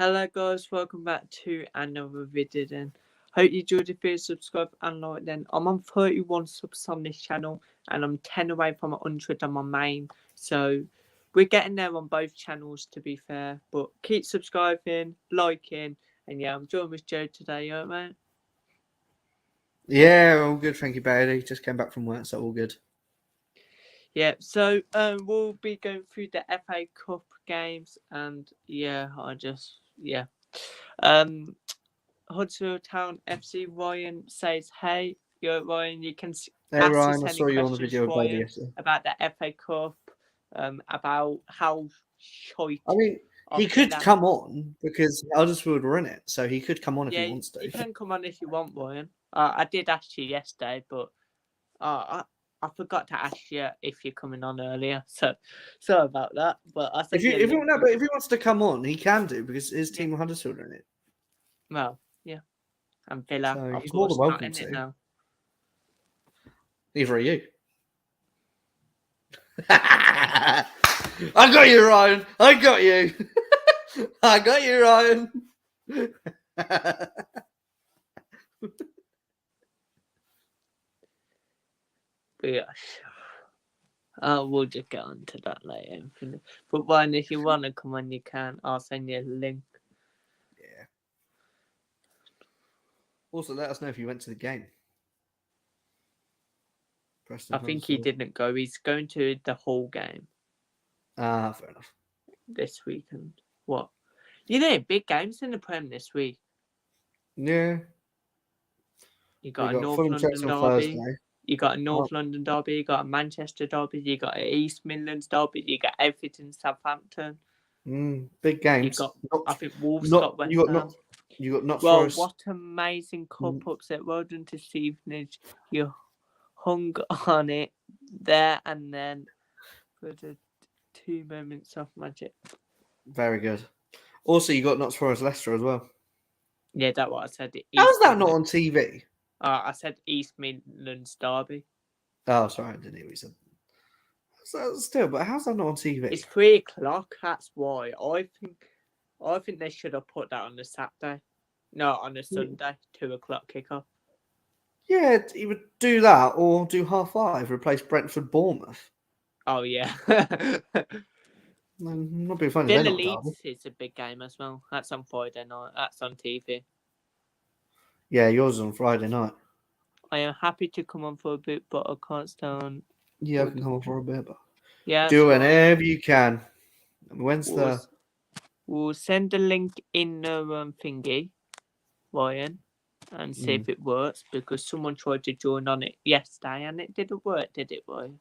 Hello guys, welcome back to another video then. Hope you enjoyed the video, subscribe and like then. I'm on 31 subs on this channel and I'm 10 away from 100 on my main. So we're getting there on both channels to be fair. But keep subscribing, liking, and yeah, I'm joined with Joe today, you alright mate? Yeah, all good, thank you, Bailey. Just came back from work, so all good. Yeah, so we'll be going through the FA Cup games and Huddersfield Town FC. Ryan says, "Hey, Ryan. You can Hey, ask Ryan, us I any saw you on the questions, video with Bailey Ryan, yesterday. about the FA Cup, about how shite." I mean, he could come on because Huddersfield were in it, so he could come on if he wants to. You can come on if you want, Ryan. I did ask you yesterday, but I forgot to ask you if you're coming on earlier. So sorry about that. But I said If he wants to come on, he can do because his team Huddersfield are in it. Well, yeah, and Villa, So of he's course, more than welcome not in to. it now. Neither are you. I got you, Ryan. I got you. I got you, Ryan. But yeah, we'll just get on to that later. But Ryan, if you want to come on, you can. I'll send you a link. Yeah. Also, let us know if you went to the game. I think he didn't go. He's going to the whole game. Ah, fair enough. This weekend. What? You know, big games in the Prem this week. Yeah. You got a North Fulham London Chelsea on derby. Thursday. You got a North London derby. You got a Manchester derby. You got an East Midlands derby. You got everything Southampton. Big games. You got, I think Wolves not, got West you got Ham. not. You got Notts Well, Forest. what amazing cup upset! Well done to Stevenage. You hung on it there and then for the 2 moments of magic. Very good. Also, you got Notts Forest Leicester as well. Yeah, that's what I said. How's that not on TV? I said East Midlands derby. Oh, sorry, I didn't hear what you said. So, still, but how's that not on TV? It's 3:00. That's why I think they should have put that on the Saturday. No, on the Sunday, 2:00 kickoff. Yeah, he would do that or do 5:30, replace Brentford Bournemouth. Oh yeah. Not being funny. Villa Leeds is a big game as well. That's on Friday night. That's on TV. Yeah, yours is on Friday night. I am happy to come on for a bit, but I can't stand. Yeah, I can come on for a bit, but yeah, do whenever you can. We'll send the link in the thingy, Ryan, and see if it works because someone tried to join on it yesterday and it didn't work, did it, Ryan?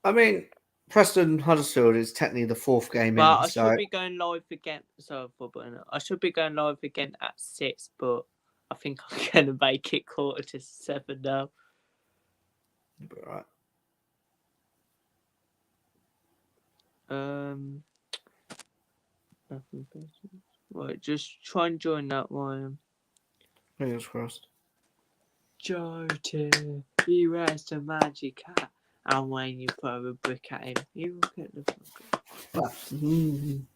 I mean, Preston Huddersfield is technically the fourth game in. I should be going live again. I should be going live again at 6, but I think I'm gonna make it 6:45 now. You'll be alright. Right, just try and join that one. Fingers crossed. Jota, he wears the magic hat, and when you throw a brick at him, he will get the fuck up.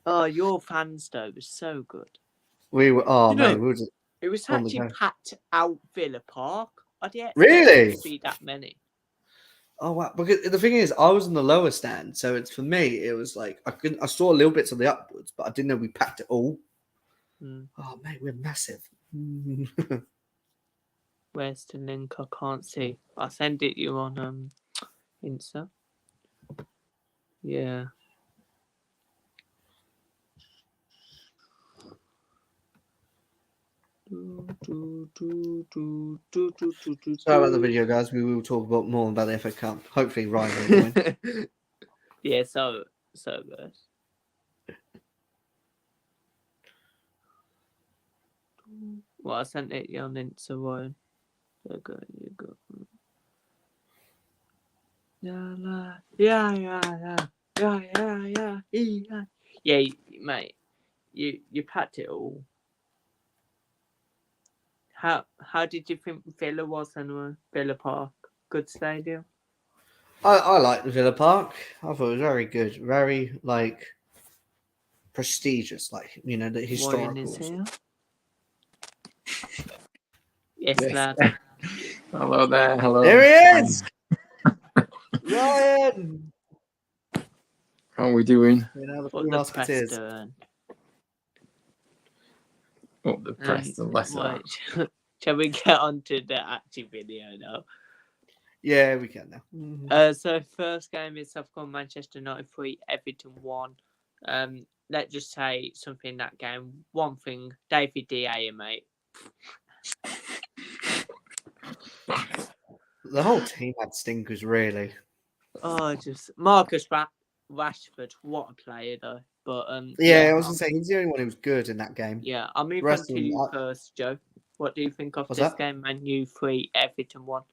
Oh, your fans though was so good. We were. Oh man, it was actually packed out Villa Park. I didn't really see that many. Oh wow! Because the thing is, I was in the lower stand, so it's for me. It was like I saw little bits of the upwards, but I didn't know we packed it all. Oh mate, we're massive. Where's the link? I can't see. I'll send it you on Insta. Yeah. Sorry about the video, guys. We will talk about more about the FA Cup. Hopefully, Ryan will win. Yeah, so guys. Well, I sent it you on Insta, Ryan. There you go. Yeah, mate. You packed it all. How did you think Villa was anyway? Villa Park, good stadium. I like the Villa Park. I thought it was very good. Very prestigious, like the Ryan is historicals. here. Yes, Yes. lad. Hello there. Hello. There he is, Ryan. How are we doing? The What Three the Musketeers. Preston. Up the Preston, less of that. Right. Shall we get on to the actual video now? Yeah, we can now. So first game is Southampton Manchester United 3, Everton 1. Let's just say something in that game. One thing, David De Gea, mate. The whole team had stinkers, really. Oh, just Marcus Rashford, what a player though. But Yeah, I was gonna say he's the only one who was good in that game. yeah, I'll move The on rest to of them, you first, Joe. What do you think of What's this that? game? Man U 3, Everton 1.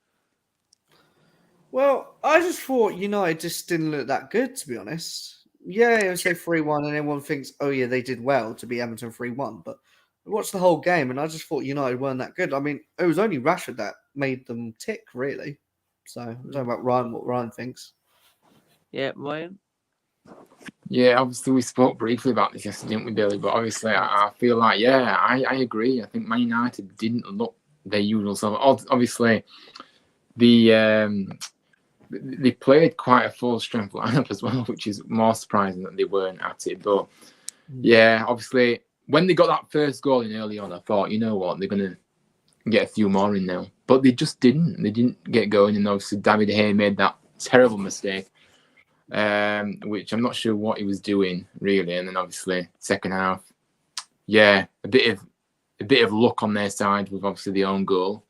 Well, I just thought United just didn't look that good, to be honest. Yeah, it was say 3-1, and everyone thinks, oh yeah, they did well to beat Everton 3-1. But I watched the whole game, and I just thought United weren't that good. I mean, it was only Rashford that made them tick, really. So I don't know about Ryan, what Ryan thinks. Yeah, Ryan. Yeah, obviously we spoke briefly about this yesterday, didn't we, Billy? But obviously I feel like, yeah, I agree. I think Man United didn't look their usual self. Obviously, they played quite a full strength lineup as well, which is more surprising that they weren't at it. But yeah, obviously when they got that first goal in early on, I thought, you know what, they're gonna get a few more in now. But they just didn't. They didn't get going, and obviously David De Gea made that terrible mistake, which I'm not sure what he was doing really. And then obviously second half, yeah, a bit of luck on their side with obviously the own goal,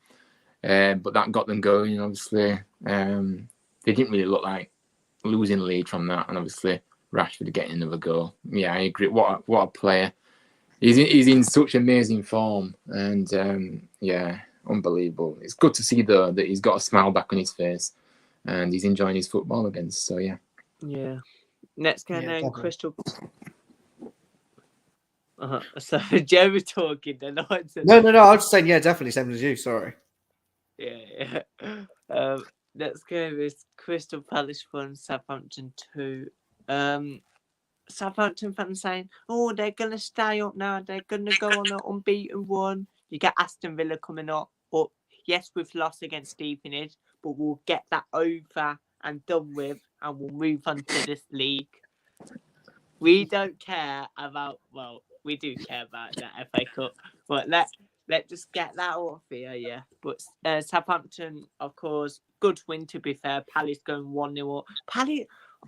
but that got them going. And obviously, they didn't really look like losing the lead from that. And obviously Rashford getting another goal. Yeah, I agree. What a player! He's in such amazing form, and yeah, unbelievable. It's good to see though that he's got a smile back on his face, and he's enjoying his football again. So yeah. Yeah. Next game then, definitely. Crystal. So Joe was talking, then I said. No. I was just saying, yeah, definitely same as you. Sorry. Yeah. Next game is Crystal Palace 1, Southampton 2. Southampton fans saying, oh, they're going to stay up now. They're going to go on an unbeaten run. You get Aston Villa coming up. But yes, we've lost against Stevenage, but we'll get that over and done with, and we'll move on to this league. We don't care about, well, we do care about the FA Cup, but let's just get that off here, yeah. But Southampton, of course, good win to be fair. Palace going 1-0 up. I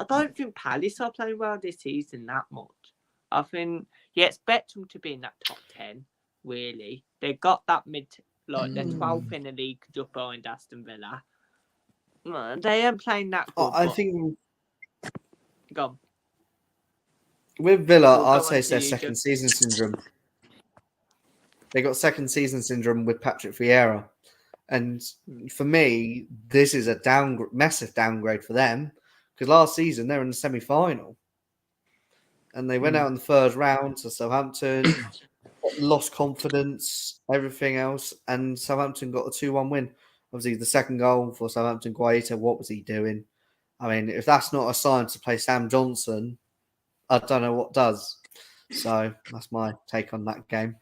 don't think Palace are playing well this season that much. I think you expect them to be in that top 10, really. They got that they're 12th in the league just behind Aston Villa. They ain't playing that good. I think Go on. with Villa, We'll I'd go say on it's their to you, second Joe. season syndrome. They got second season syndrome with Patrick Vieira. And for me, this is a massive downgrade for them. Because last season, they were in the semi-final. And they went out in the third round to Southampton, lost confidence, everything else. And Southampton got a 2-1 win. Obviously, the second goal for Southampton, Guaita, what was he doing? I mean, if that's not a sign to play Sam Johnson, I don't know what does. So that's my take on that game.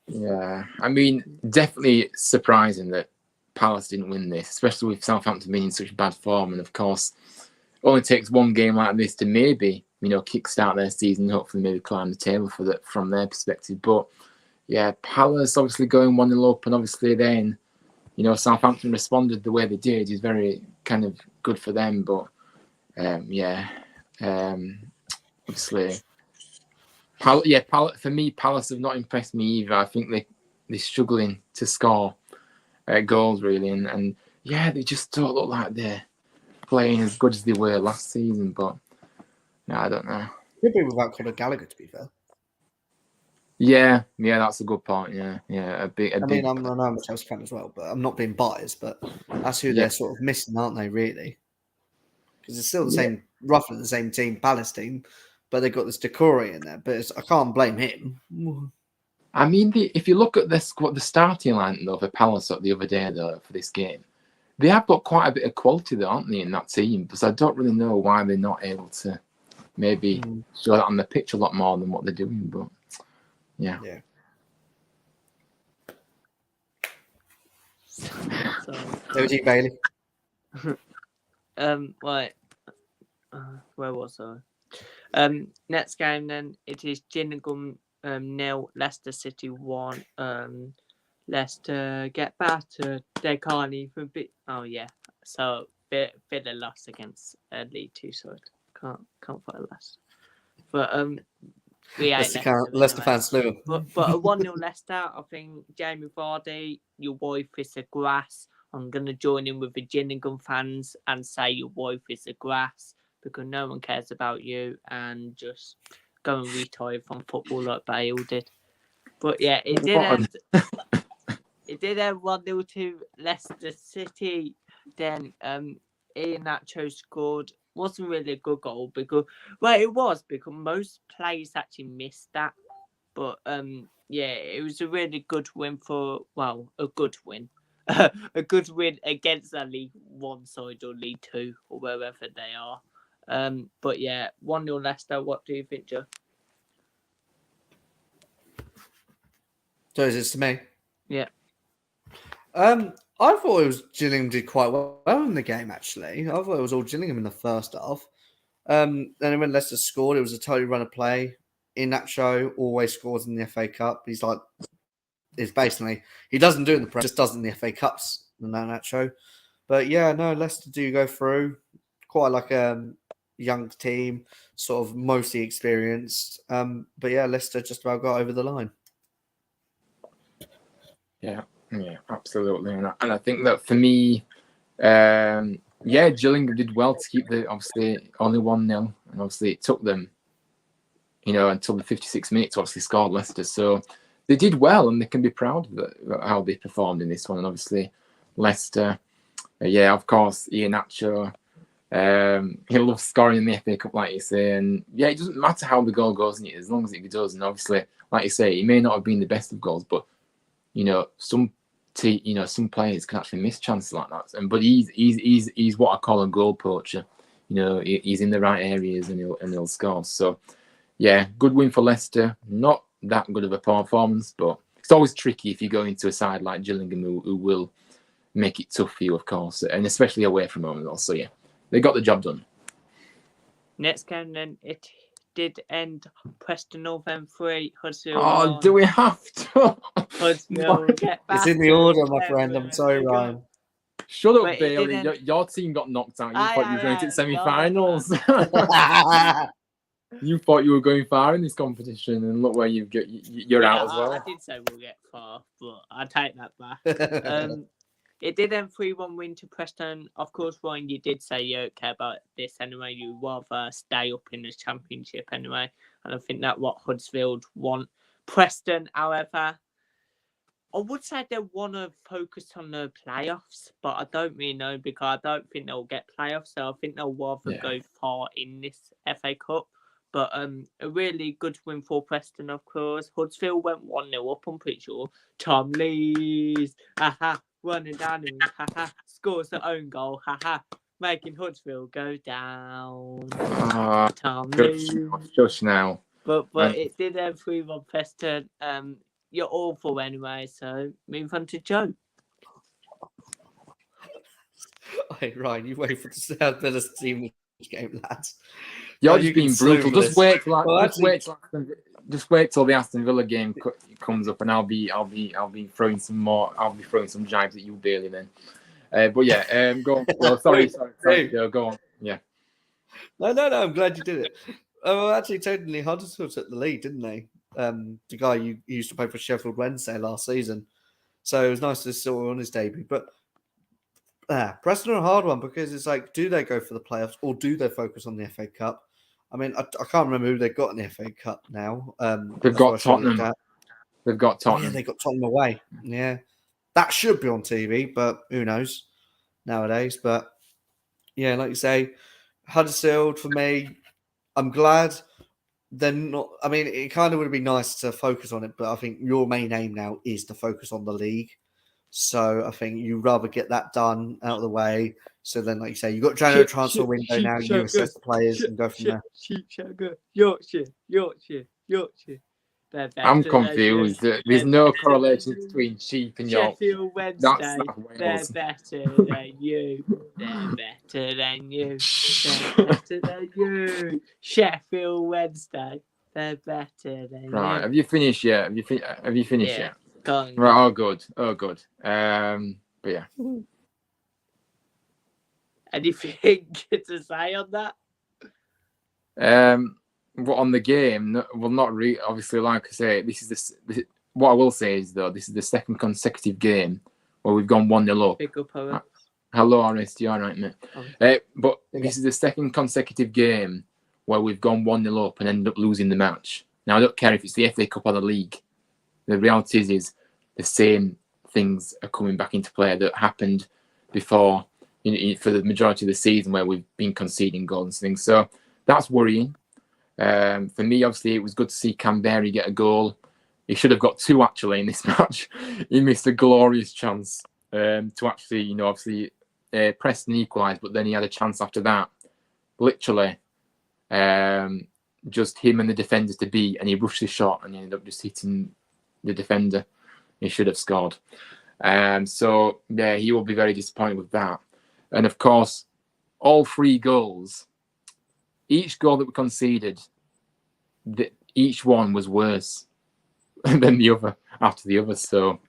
Yeah, I mean, definitely surprising that Palace didn't win this, especially with Southampton being in such bad form. And of course, it only takes one game like this to maybe, kickstart their season, hopefully maybe climb the table from their perspective. But yeah, Palace obviously going 1-0 up, and obviously then, Southampton responded the way they did is very kind of good for them. But obviously. For me, Palace have not impressed me either. I think they're struggling to score goals, really. And they just don't look like they're playing as good as they were last season. But, no, I don't know. Could be without Conor Gallagher, to be fair. Yeah, that's a good point. Yeah. I'm a Chelsea fan as well, but I'm not being biased, but that's who they're sort of missing, aren't they, really? Because it's still the same, roughly the same team, Palace team, but they've got this Decore in there. But I can't blame him. I mean, if you look at the starting line though for Palace the other day though for this game, they have got quite a bit of quality though, aren't they, in that team? Because I don't really know why they're not able to maybe show that on the pitch a lot more than what they're doing. But yeah. So, OG Bailey. right. Where was I? Next game then, it is Gillingham 0, Leicester City 1. Leicester get battered. They can't even beat. Oh yeah. So Villa lost against League Two side. Can't put a Leicester. But we ain't Leicester fans slew. But a 1-0 Leicester. I think Jamie Vardy, your wife is a grass. I'm gonna join in with the Gillingham fans and say your wife is a grass because no one cares about you and just go and retire from football like Bale did. But yeah, it did end. It did end 1-0 to Leicester City. Then Ian Nacho scored. Wasn't really a good goal because it was because most players actually missed that. But yeah, it was a really good win a good win. A good win against a League One side or League Two or wherever they are. But yeah, 1-0 Leicester. What do you think, Joe? So is this to me? Yeah. I thought it was Gillingham did quite well in the game, actually. I thought it was all Gillingham in the first half. Then when Leicester scored, it was a total run of play. Iheanacho always scores in the FA Cup. He doesn't do it in the Prem, just does it in the FA Cups, Iheanacho. But yeah, no, Leicester do go through. Quite like a young team, sort of mostly experienced. But yeah, Leicester just about got over the line. Yeah, absolutely. And I think that for me, Gillingham did well to keep obviously only 1-0. And obviously it took them, until the 56 minutes to obviously score Leicester. So they did well and they can be proud of how they performed in this one. And obviously Leicester, of course, Iheanacho, he loves scoring in the FA Cup, like you say. And yeah, it doesn't matter how the goal goes in it, as long as it does. And obviously, like you say, he may not have been the best of goals, but some players can actually miss chances like that. But he's what I call a goal poacher. He's in the right areas and he'll score. So yeah, good win for Leicester. Not that good of a performance, but it's always tricky if you go into a side like Gillingham who will make it tough for you, of course, and especially away from home. So yeah, they got the job done. Next game then, it did end Preston North End 3, Huddersfield 1. Do we have to? Huddersfield get back. It's in the order, my friend. I'm sorry, Ryan. Shut up, Bailey. Your team got knocked out. You thought you were going to the semi-finals. You thought you were going far in this competition, and look where you're out as well. I did say we'll get far, but I take that back. It did end 3-1 win to Preston. Of course, Ryan, you did say you don't care about this anyway. You rather stay up in the championship anyway. And I think that's what Huddersfield want. Preston, however, I would say they want to focus on the playoffs, but I don't really know because I don't think they'll get playoffs. So I think they'll rather go far in this FA Cup. But a really good win for Preston, of course. Huddersfield went 1-0 up, I'm pretty sure. Tom Lees, running down him, scores the own goal, making Huddersfield go down. Tom Lees. Just now. But it did end 3-1 Preston. You're awful anyway, so move on to Joe. Hey, Ryan, you wait for the South Villa team game, lads. You're just being brutal. Just wait till the Aston Villa game comes up, and I'll be throwing some more. I'll be throwing some jibes at you, Bailey. Then, but yeah, go on. No, sorry. Yeah, go on. Yeah. No. I'm glad you did it. Oh, actually, technically, Huddersfield took the lead, didn't they? The guy you used to play for Sheffield Wednesday last season, so it was nice to see him on his debut. But Preston are a hard one because it's like, do they go for the playoffs or do they focus on the FA Cup? I mean, I can't remember who they've got in the FA Cup now. They've got Tottenham. They've got Tottenham. Yeah, they got Tottenham away. Yeah, that should be on TV, but who knows nowadays? But yeah, like you say, Huddersfield for me, I'm glad they're not. I mean, it kind of would be nice to focus on it, but I think your main aim now is to focus on the league So I think you'd rather get that done out of the way. So then, like you say, you've got January transfer window now. You assess the players and go from there. Yorkshire. They're I'm better than you. confused. There's They're no better correlation than you. between sheep and York. Sheffield That's Wednesday, they're Wales. better than you. They're better than you. They're better than you. Sheffield Wednesday, they're better than Right. you. Have you finished yet? Have you finished Yeah. yet? Go on, Right. Oh, good. Oh, good. But yeah. anything to say on that? What on the game? Well, not really. Obviously, like I say, this is what I will say is though, this is the second consecutive game where we've gone 1-0 up. Pick up our... Hello, RST, all right, mate. Oh. But this is the second consecutive game where we've gone 1-0 up and ended up losing the match. Now, I don't care if it's the FA Cup or the league. The reality is the same things are coming back into play that happened before for the majority of the season where we've been conceding goals and things. So that's worrying. For me, obviously, it was good to see Canberra get a goal. He should have got 2 actually in this match. He missed a glorious chance to actually, obviously Preston equalised, but then he had a chance after that. Literally, just him and the defenders to beat, and he rushed the shot and he ended up just hitting the defender. He should have scored. So yeah, he will be very disappointed with that. And of course, all 3 goals, each goal that we conceded, each one was worse than the other after the other. So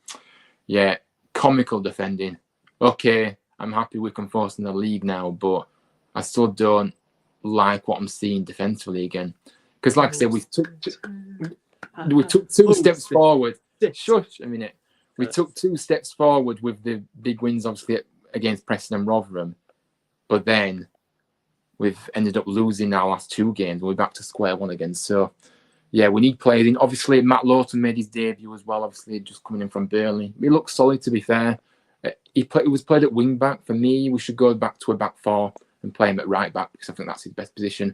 yeah, comical defending. Okay, I'm happy we can force in the league now, but I still don't like what I'm seeing defensively again. Because like I said, we took 2 steps forward. Shush a minute. We took 2 steps forward with the big wins, obviously, against Preston and Rotherham. But then we've ended up losing our last 2 games. We're back to square one again. So, yeah, we need players in. Obviously, Matt Lawton made his debut as well, obviously, just coming in from Burnley. He looked solid, to be fair. He was played at wing back. For me, we should go back to a back 4 and play him at right back because I think that's his best position.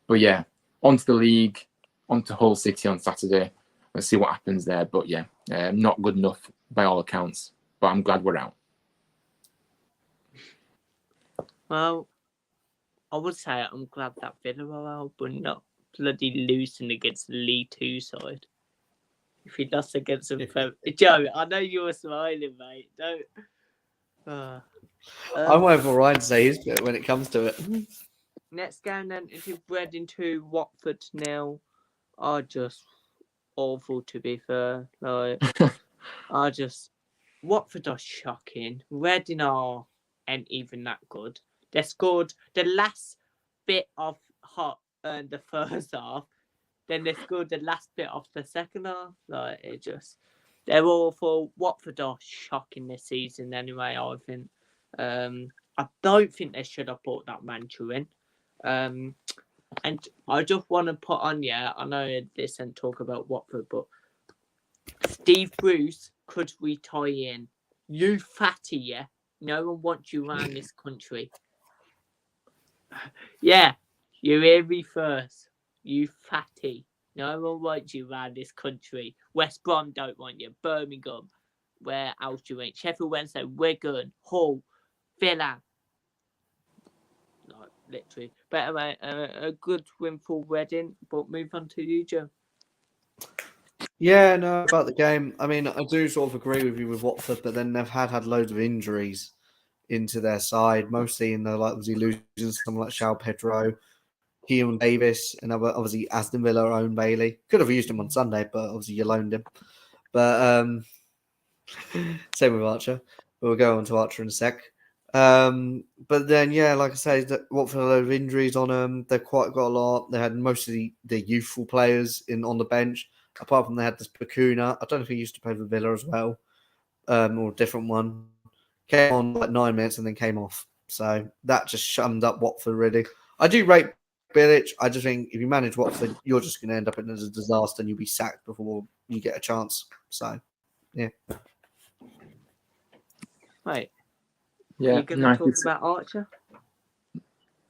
But, yeah, onto the league, onto Hull City on Saturday. Let's see what happens there. But, yeah, not good enough by all accounts. But I'm glad we're out. Well, I would say I'm glad that Villa are out, but not bloody losing against the League 2 side. If he lost against them, Joe, I know you were smiling, mate. Don't. I'm waiting for Ryan to say his bit when it comes to it. Next game then, if you've read into Watford now, are just awful, to be fair. Like, Watford are shocking. Reading ain't even that good. They scored the last bit of the first half, then they scored the last bit of the second half. Like, they're awful. Watford are shocking this season anyway, I think. I don't think they should have brought that Manchu in. And I just want to put on, I know this isn't talk about Watford, but Steve Bruce could retire in. You fatty, yeah? No one wants you around this country. Yeah, you hear me first. You fatty. No one wants you around this country. West Brom don't want you. Birmingham. Where else do you want? Sheffield Wednesday, Wigan, Hull, Villa. Like, literally. But anyway, a good win for Reading. But move on to you, Joe. Yeah, no, about the game. I mean, I do sort of agree with you with Watford, but then they've had loads of injuries into their side, mostly in the obviously losing someone like João Pedro, Keon Davis, and obviously Aston Villa own Bailey. Could have used him on Sunday, but obviously you loaned him. But same with Archer. But we'll go on to Archer in a sec. But then, like I say, Watford had a load of injuries on them. They've quite got a lot. They had most of the youthful players on the bench. Apart from they had this Pacuna. I don't know if he used to play for Villa as well, or a different one. Came on like 9 minutes and then came off. So that just summed up Watford, really. I do rate Bilic. I just think if you manage Watford, you're just going to end up in a disaster and you'll be sacked before you get a chance. So, yeah. Right. Yeah, Are you going to talk about Archer?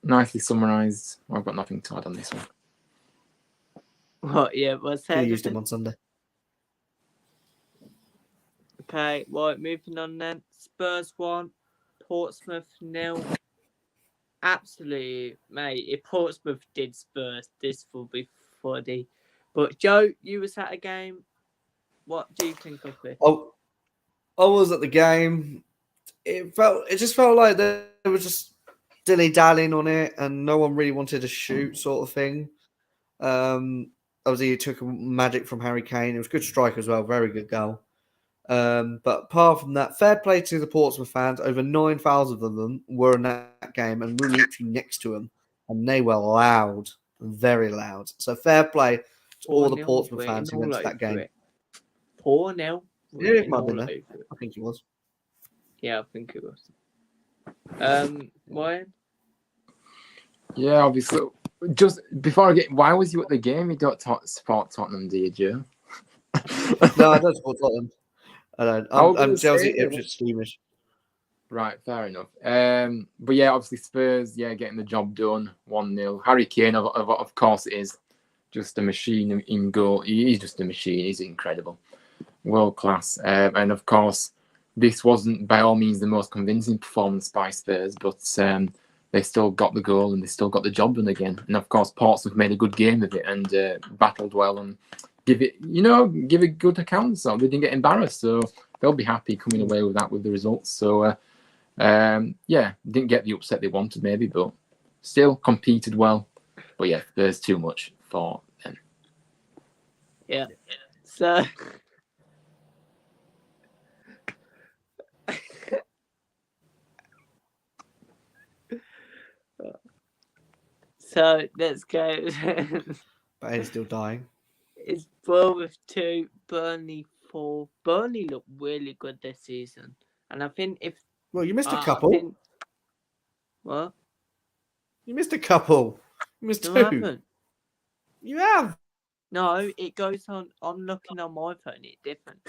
Nicely summarised. I've got nothing to add on this one. What? Yeah, what's that? You used him on Sunday. Okay, right, moving on then. Spurs 1, Portsmouth 0. Absolutely, mate. If Portsmouth did Spurs, this will be funny. But Joe, you was at a game. What do you think of it? I was at the game. It just felt like they were just dilly-dallying on it, and no one really wanted to shoot, sort of thing. Obviously, he took a magic from Harry Kane. It was a good strike as well, very good goal. But apart from that, fair play to the Portsmouth fans. Over 9,000 of them were in that game, and we were literally next to them, and they were loud, very loud. So fair play to all the Portsmouth fans who went to that game. 4-0. Yeah, it might have been there. I think it was. Yeah, I think it was. Ryan? Yeah, obviously. Just before I get, why was you at the game? You don't support Tottenham, do you, Joe? No, I don't support Tottenham. I don't. I'm Chelsea, Ipswich, Stevenage. Right, fair enough. But yeah, obviously Spurs, getting the job done, 1-0. Harry Kane, of course, is just a machine in goal. He's just a machine. He's incredible, world class. And of course, this wasn't by all means the most convincing performance by Spurs, but they still got the goal and they still got the job done again. And of course, Portsmouth made a good game of it and battled well and give it good account. So they didn't get embarrassed. So they'll be happy coming away with that with the results. So didn't get the upset they wanted maybe, but still competed well. But yeah, there's too much for them. Yeah. So let's go. But he's still dying. It's Bournemouth 2, Burnley 4. Burnley look really good this season. And I think if... Well, you missed a couple. What? You missed a couple. You missed two. I haven't. You have. No, it goes on. I'm looking on my phone. It's different.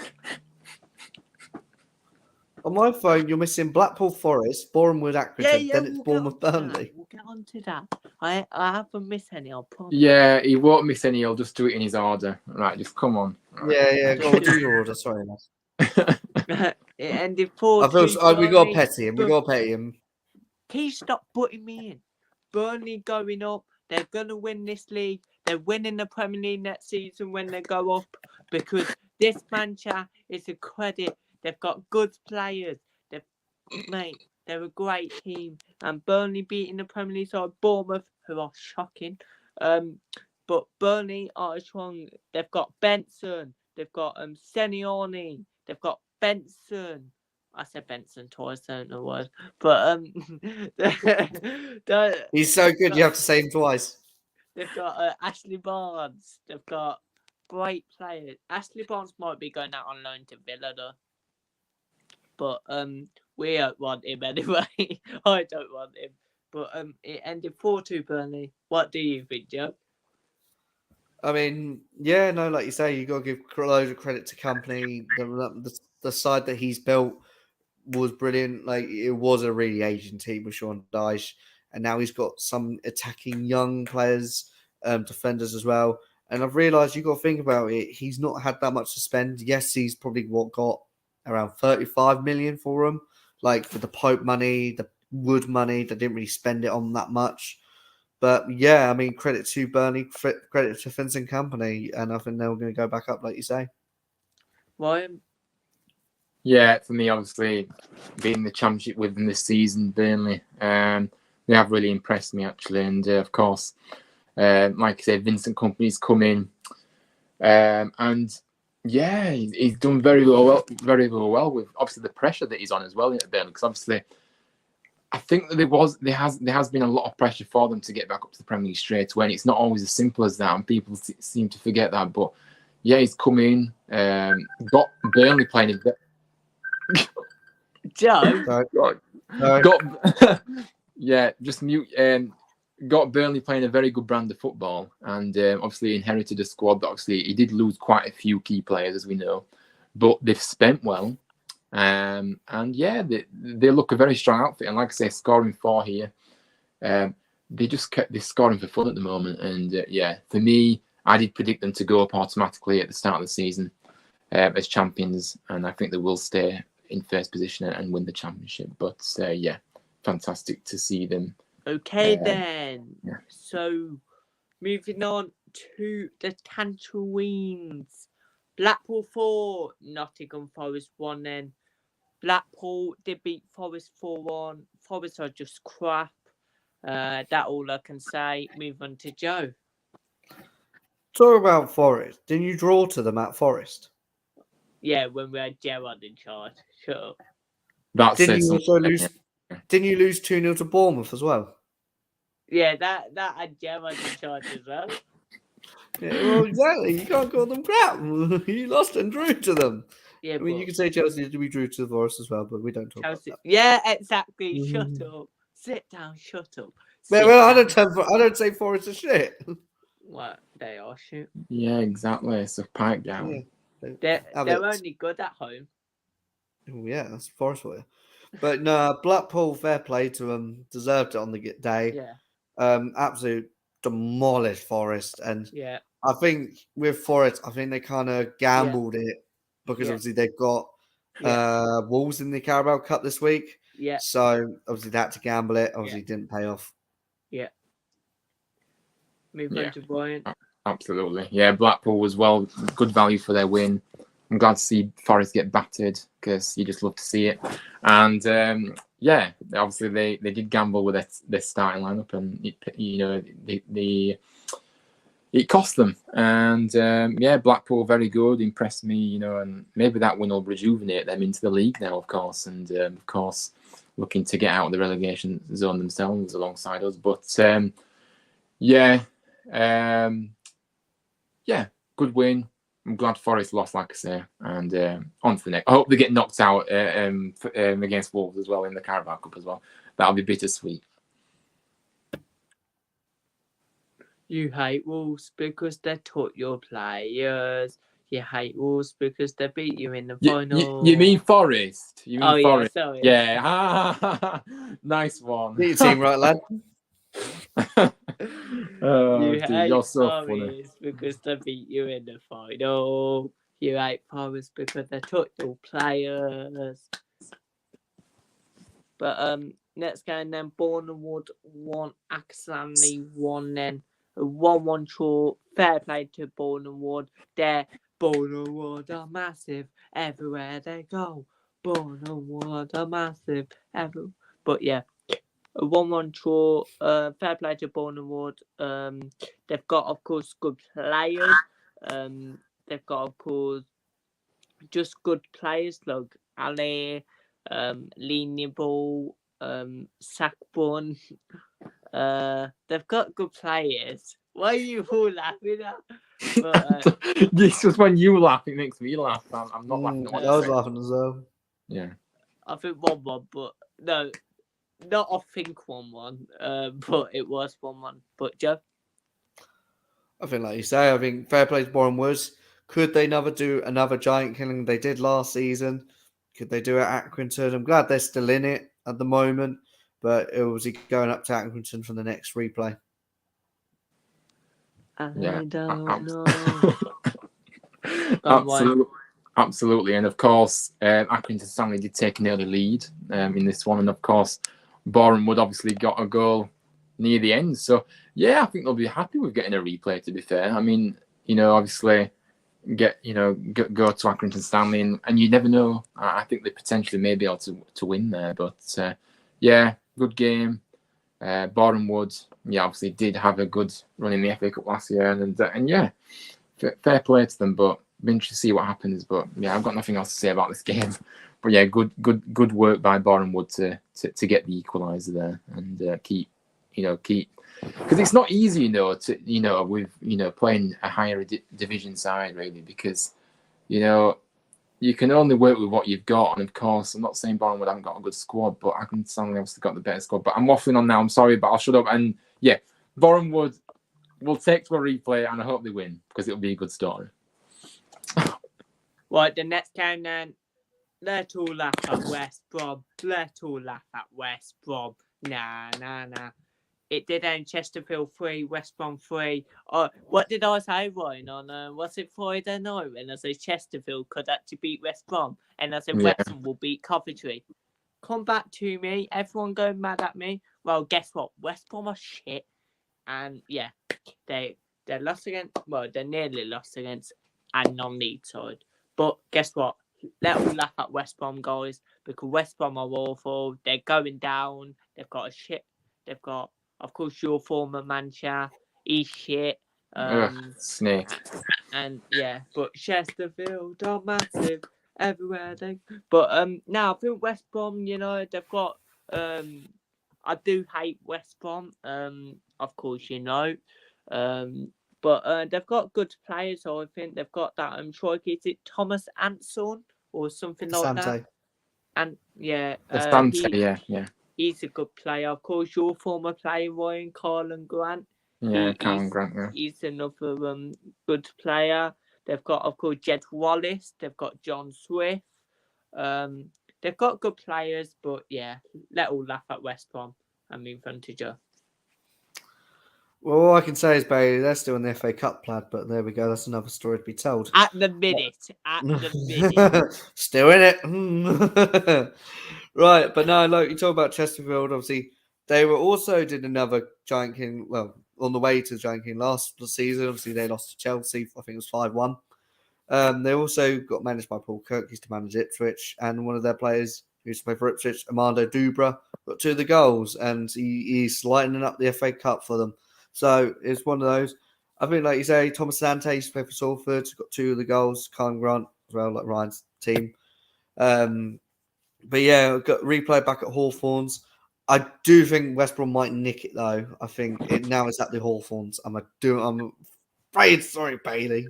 On my phone, you're missing Blackpool Forest, Bournemouth Accrington, then it's Bournemouth Burnley. We'll get on to that. I haven't missed any. I'll promise. Yeah, he won't miss any. He'll just do it in his order. Right, just come on. Right. Yeah. Go on, do your order. Sorry, lads. It ended 4-2. We got to petty him. We got to petty him. Please stop putting me in. Burnley going up. They're going to win this league. They're winning the Premier League next season when they go up because this manager is a credit. They've got good players. They're a great team. And Burnley beating the Premier League side, Bournemouth, who are shocking. But Burnley are strong. They've got Benson. They've got Senioni. They've got Benson. I said Benson twice, I don't know what. But he's so good, you have to say him twice. They've got Ashley Barnes. They've got great players. Ashley Barnes might be going out on loan to Villa, though. But we don't want him anyway. I don't want him. But it ended 4-2 Burnley. What do you think, Joe? I mean, yeah, no, like you say, you got to give loads of credit to Company. The side that he's built was brilliant. Like, it was a really Asian team with Sean Dyche, and now he's got some attacking young players, defenders as well. And I've realised you got to think about it. He's not had that much to spend. Yes, he's probably got around 35 million for him, like for the Pope money, the Wood money. They didn't really spend it on that much. But yeah, I mean, credit to Burnley, credit to Vincent Company, and I think they're going to go back up, like you say. Ryan? Yeah, for me, obviously, being the championship with them this season, Burnley, they have really impressed me, actually. And of course, like I said, Vincent Company's come in, and yeah, he's done very well with obviously the pressure that he's on as well at Burnley, because obviously, I think that there has been a lot of pressure for them to get back up to the Premier League straight away, and it's not always as simple as that, and people seem to forget that. But yeah, he's come in, got Burnley playing a bit. Joe, got yeah, just mute. Got Burnley playing a very good brand of football, and obviously inherited a squad that obviously he did lose quite a few key players, as we know, but they've spent well. And yeah, they look a very strong outfit, and like I say, scoring 4 here, they're scoring for fun at the moment. And yeah, for me, I did predict them to go up automatically at the start of the season. as champions, and I think they will stay in first position and win the championship. But yeah, fantastic to see them. Okay, then. Yeah. So, moving on to the Tangerines. Blackpool 4, Nottingham Forest 1 then. Blackpool did beat Forest 4-1. Forest are just crap. That all I can say. Move on to Joe. Talk about Forest. Didn't you draw to them at Forest? Yeah, when we had Gerrard in charge. Shut up. That Didn't says you also something. lose? Didn't you lose 2-0 to Bournemouth as well? Yeah, that had Gerrard in charge as well. Yeah, well, exactly. You can't call them crap. You lost and drew to them. Yeah, I mean, you can say Chelsea we drew to the Forest as well, but we don't talk Chelsea. about Yeah, exactly. Mhm. Shut up. Sit down. Shut up. that. Sit Well, I down. don't say Forest are shit. What? They are shit. Yeah, exactly. So pipe down. They're Have it. only good at home. Oh, yeah, that's Forest for you. But no, Blackpool, fair play to them. Deserved it on the day. Yeah. Absolute demolished Forest. And Yeah. I think with Forest, I think they kind of gambled it because Yeah. obviously they've got Yeah. Wolves in the Carabao Cup this week. Yeah. So obviously they had to gamble it. Obviously it didn't pay off. Yeah. Move Yeah. on to Brian. Absolutely. Yeah, Blackpool was good value for their win. I'm glad to see Forest get battered because you just love to see it. And yeah, obviously they did gamble with their starting lineup, and it cost them. And yeah, Blackpool very good, impressed me, and maybe that win will rejuvenate them into the league now, of course, and of course looking to get out of the relegation zone themselves alongside us. But yeah, good win. I'm glad Forest lost, like I say, and on to the next. I hope they get knocked out against Wolves as well in the Carabao Cup as well. That'll be bittersweet. You hate Wolves because they taught your players. You hate Wolves because they beat you in the final. You mean Forest? You mean Forest? Yeah, sorry. Yeah. Nice one. Get your team right, lad. Oh, You dude, hate you're so Forest funny. because they beat you in the final. You hate Forest because they took your players. But next game then, Bournemouth 1, Axlanley 1 then. A 1-1 draw. Fair play to Bournemouth. Bournemouth are massive everywhere they go. Bournemouth are massive everywhere. But yeah, a 1-1 draw. Fair play to Bournemouth. They've got, of course, good players. They've got, of course, just good players like Ali, Lee Nibble, Sackbun. They've got good players. Why are you all laughing at? But, This was when you laugh, it makes me laugh. I'm not laughing at what I was you're saying. laughing as well. Yeah. I think 1-1, but no, not I think 1-1. But it was 1-1. But Joe? I think, like you say, I think fair play to Bournemouth. Could they never do another giant killing they did last season? Could they do it at Accrington? I'm glad they're still in it at the moment, but it was going up to Accrington for the next replay. I Yeah. don't know. Absolutely. And of course, Accrington Stanley did take an early lead in this one. And of course, Bournemouth obviously got a goal near the end. So, yeah, I think they'll be happy with getting a replay, to be fair. I mean, obviously, go to Accrington Stanley, and you never know. I think they potentially may be able to win there. But, yeah, good game. Bournemouth, obviously did have a good run in the FA Cup last year. And yeah, fair play to them, but I'm interested to see what happens. But yeah, I've got nothing else to say about this game. But yeah, good work by Bournemouth to get the equaliser there and keep because it's not easy, with playing a higher division side really, because you can only work with what you've got. And of course, I'm not saying Bournemouth haven't got a good squad, but Accrington Stanley obviously got the better squad. But I'm waffling on now. I'm sorry, but I'll shut up. And yeah, Bournemouth will take to a replay, and I hope they win because it'll be a good story. Right, the next game then. Let's all laugh at West Brom. Let's all laugh at West Brom. Nah. it did end Chesterfield 3, West Brom 3. What did I say, Ryan, on was it Friday night when I said Chesterfield could actually beat West Brom, and I said Yeah. West Brom will beat Coventry. Come back to me, everyone going mad at me. Well, guess what? West Brom are shit, and yeah, they lost against. Well, they nearly lost against a non-league side. But guess what? Let all laugh at West Brom, guys, because West Brom are awful. They're going down. They've got a shit. They've got, of course, your former manager. He's shit. Snake. And yeah, but Chesterfield are massive everywhere they. But now I think West Brom, they've got I do hate West Brom. Of course, but they've got good players. So I think they've got that striker. Is it Thomas Anson or something like that? Sante. And yeah, Asante, yeah. he's a good player. Of course, your former player, Ryan Carlin Grant. Yeah, Colin Grant, yeah. He's another good player. They've got, of course, Jed Wallace. They've got John Swift. They've got good players, but yeah, let all laugh at West Brom. I mean, front to Joe. Well, all I can say is, Bailey, they're still in the FA Cup plaid, but there we go. That's another story to be told. At the minute. Still in it. Right, but no, like you talk about Chesterfield, obviously, they were also did another Giant King, well, on the way to the Giant King last season. Obviously, they lost to Chelsea, I think it was 5-1. They also got managed by Paul Kirk, used to manage Ipswich, and one of their players who used to play for Ipswich, Armando Dubra, got 2 of the goals, and he's lighting up the FA Cup for them. So it's one of those. I think, like you say, Thomas Sante used to play for Salford, got 2 of the goals, Colin Grant as well, like Ryan's team. But yeah, got replay back at Hawthorns. I do think West Brom might nick it though. I think it now is at the Hawthorns. I'm afraid. Sorry, Bailey.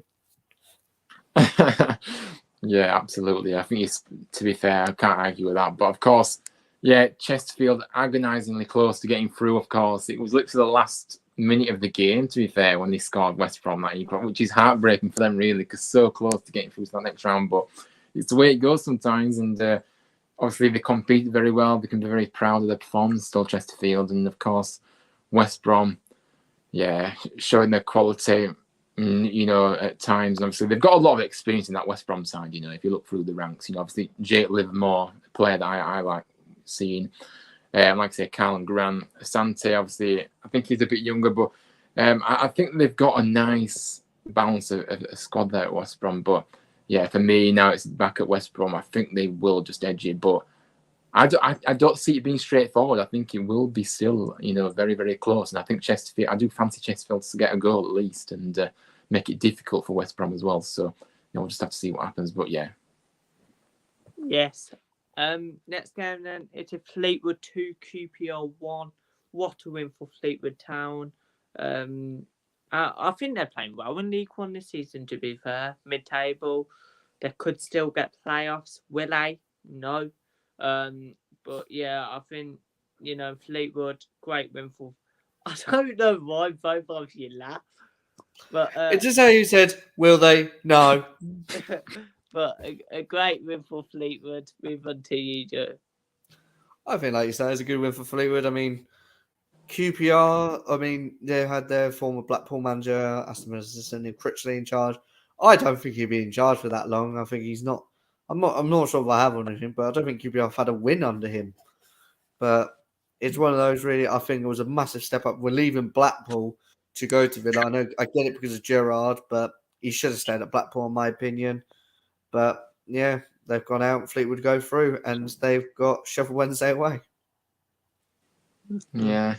Yeah, absolutely. I think it's, to be fair, I can't argue with that. But of course, yeah, Chesterfield agonisingly close to getting through. Of course, it was literally the last minute of the game, to be fair, when they scored West Brom that equal, which is heartbreaking for them, really, because so close to getting through to that next round. But it's the way it goes sometimes, and obviously they competed very well. They can be very proud of their performance, still Chesterfield, and of course West Brom, yeah, showing their quality. At times, and obviously they've got a lot of experience in that West Brom side. If you look through the ranks, obviously Jake Livermore, a player that I like seeing. Like I say, Colin Grant, Sante, obviously, I think he's a bit younger, but I think they've got a nice balance of a squad there at West Brom. But yeah, for me, now it's back at West Brom. I think they will just edge it, but I don't see it being straightforward. I think it will be still, very, very close. And I think Chesterfield, I do fancy Chesterfield to get a goal at least and make it difficult for West Brom as well. So, we'll just have to see what happens. But yeah. Yes. Next game then, it's a Fleetwood 2, QPR 1. What a win for Fleetwood Town. I think they're playing well in League One this season, to be fair. Mid-table. They could still get playoffs. Will they? No. But yeah, I think, Fleetwood, great win for. I don't know why both of you laugh. But it's just how you said, will they? No. But a great win for Fleetwood. Move on to you, Joe. I think, like you said, it's a good win for Fleetwood. I mean, QPR, they had their former Blackpool manager, Aston Villa assistant, Neil Critchley in charge. I don't think he'd be in charge for that long. I think he's not. I'm not sure if I have on him, but I don't think QPR have had a win under him. But it's one of those, really. I think it was a massive step up. We're leaving Blackpool to go to Villa. I know I get it because of Gerrard, but he should have stayed at Blackpool, in my opinion. But yeah, they've gone out. Fleetwood go through, and they've got Sheffield Wednesday away. Yeah.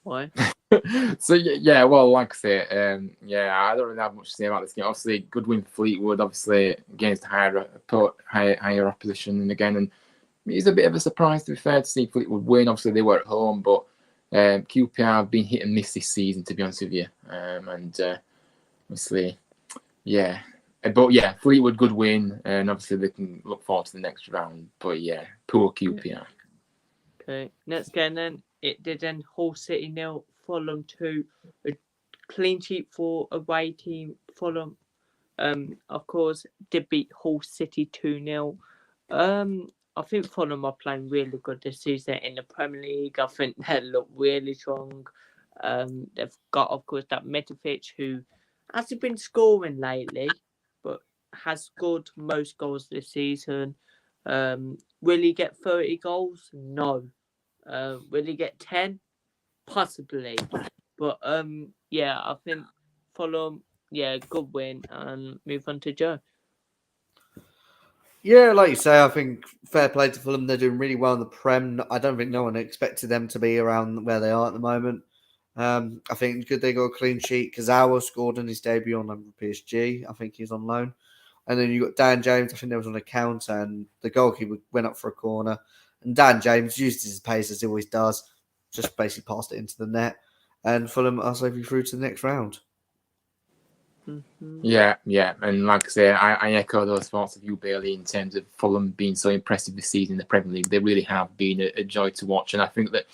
Why? So yeah, well, like I say, I don't really have much to say about this game. Obviously, good win for Fleetwood. Obviously, against higher opposition, and again, it's a bit of a surprise, to be fair, to see Fleetwood win. Obviously, they were at home, but QPR have been hit and miss this season, to be honest with you. Obviously, yeah. But yeah, Fleetwood, good win, and obviously they can look forward to the next round. But yeah, poor QPR. Okay, next game then. It did end Hull City 0, Fulham 2. A clean sheet for away team Fulham. Of course, did beat Hull City 2-0. I think Fulham are playing really good this season in the Premier League. I think they look really strong. They've got, of course, that Mitrovic who hasn't been scoring lately, but has scored most goals this season. Will he get 30 goals? No. Will he get 10? Possibly. But yeah, I think Fulham, good win, and move on to Joe. Yeah, like you say, I think fair play to Fulham. They're doing really well in the Prem. I don't think no one expected them to be around where they are at the moment. I think good they got a clean sheet. Kazawa scored in his debut on PSG. I think he's on loan. And then you got Dan James. I think there was on a counter, and the goalkeeper went up for a corner. And Dan James used his pace as he always does, just basically passed it into the net. And Fulham are safely through to the next round. Mm-hmm. Yeah. And like I say, I echo those thoughts of you, Bailey, in terms of Fulham being so impressive this season in the Premier League. They really have been a joy to watch. And I think that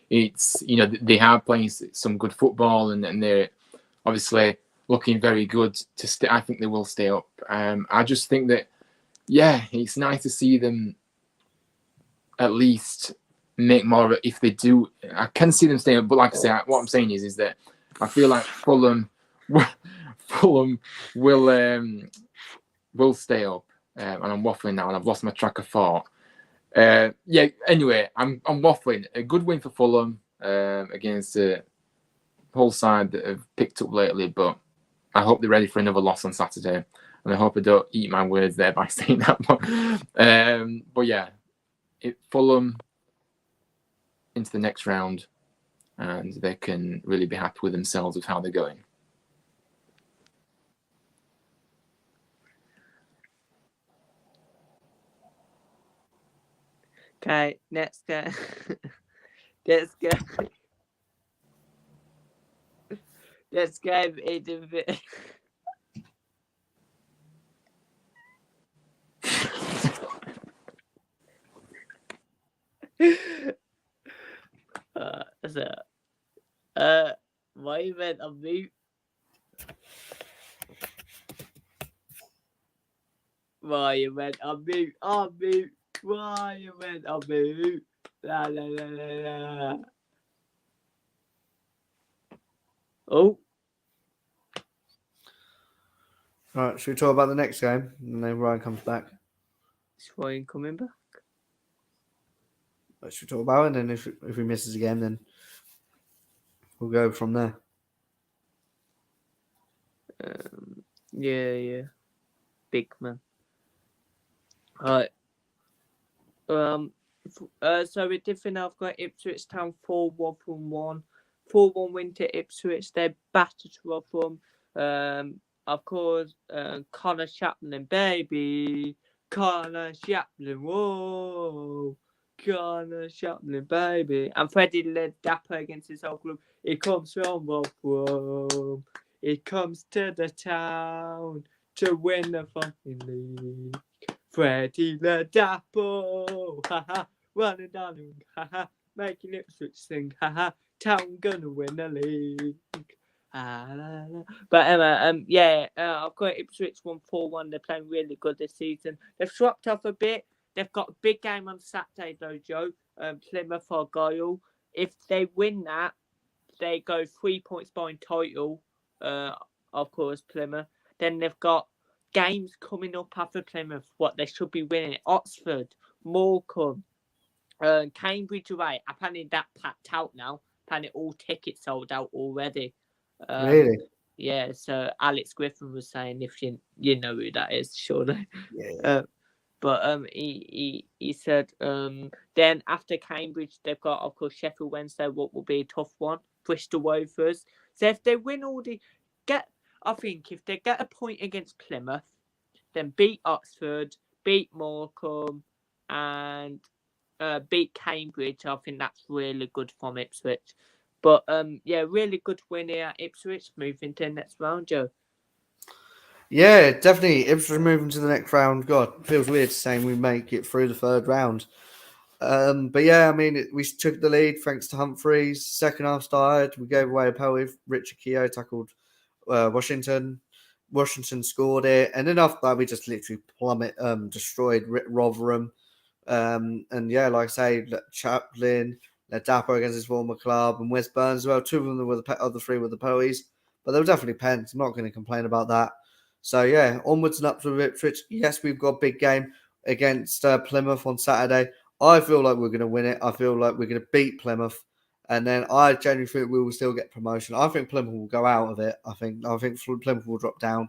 it's, they are playing some good football and they're obviously looking very good to stay. I think they will stay up. I just think that, it's nice to see them at least make more of it. If they do, I can see them staying up. But like I say, what I'm saying is that I feel like Fulham will stay up. And I'm waffling now and I've lost my track of thought. Anyway, I'm waffling. A good win for Fulham against the whole side that have picked up lately, but I hope they're ready for another loss on Saturday, and I hope I don't eat my words there by saying that. But yeah, Fulham into the next round, and they can really be happy with themselves with how they're going. Okay, next go. Let's go. Let's go into the... Why you went on mute? Why you went on mute? On mute. Why you went on mute? La la la la la. Oh. All right, should we talk about the next game? And then Ryan comes back. Is Ryan coming back? Should we talk about it? And then if he misses again, then we'll go from there. Yeah. Big man. Alright. So with different, I've got Ipswich Town 4-1 from 1. 4-1 win to Ipswich. They battered Rotherham. Of course, Connor Chaplin, baby. Connor Chaplin, whoa. Connor Chaplin, baby. And Freddie led dapper against his whole club. He comes from Rotherham. He comes to the town to win the fucking league. Freddie Ladapo, haha, running down the ring, haha, making Ipswich sing, haha, town gonna win the league. But I've got Ipswich 1-4-1. They're playing really good this season. They've swapped off a bit. They've got a big game on Saturday though, Joe. Plymouth Argyle. If they win that, they go 3 points behind title. Of course, Plymouth. Then they've got games coming up after Plymouth. What they should be winning: Oxford, Morecambe, Cambridge away. Apparently that packed out now. Apparently all tickets sold out already. Really? Yeah. So Alex Griffin was saying, if you know who that is, surely. Yeah. But he said then after Cambridge they've got, of course, Sheffield Wednesday, what will be a tough one. Bristol Rovers. So if they win all I think if they get a point against Plymouth, then beat Oxford, beat Morecambe, and beat Cambridge, I think that's really good from Ipswich. But really good win here. Ipswich moving to the next round, Joe. Yeah, definitely. Ipswich moving to the next round. God, feels weird saying we make it through the third round. But yeah, I mean, we took the lead thanks to Humphreys. Second half started. We gave away a penalty. Richard Keogh tackled Washington. Washington scored it. And then after that, we just literally destroyed Rotherham. And yeah, like I say, Chaplin, Dapo against his former club, and West Burns as well. Two of them were the other three were the Poes, but they were definitely pens. I'm not going to complain about that. So yeah, onwards and upwards with Ipswich. Yes, we've got a big game against Plymouth on Saturday. I feel like we're going to win it. I feel like we're going to beat Plymouth, and then I genuinely think we will still get promotion. I think Plymouth will go out of it. I think Plymouth will drop down.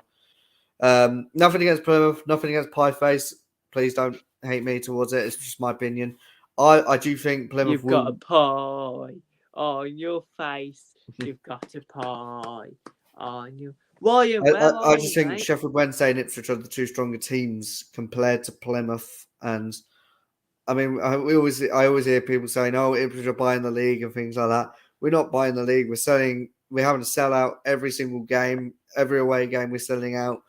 Nothing against Plymouth, nothing against Pieface. Please don't hate me towards it. It's just my opinion. I do think Plymouth You've got a pie on your face. You've got a pie on your. Ryan, I just think Sheffield Wednesday and Ipswich are the two stronger teams compared to Plymouth. And I mean, I always hear people saying, "Oh, Ipswich are buying the league" and things like that. We're not buying the league. We're having to sell out every single game, every away game. We're selling out.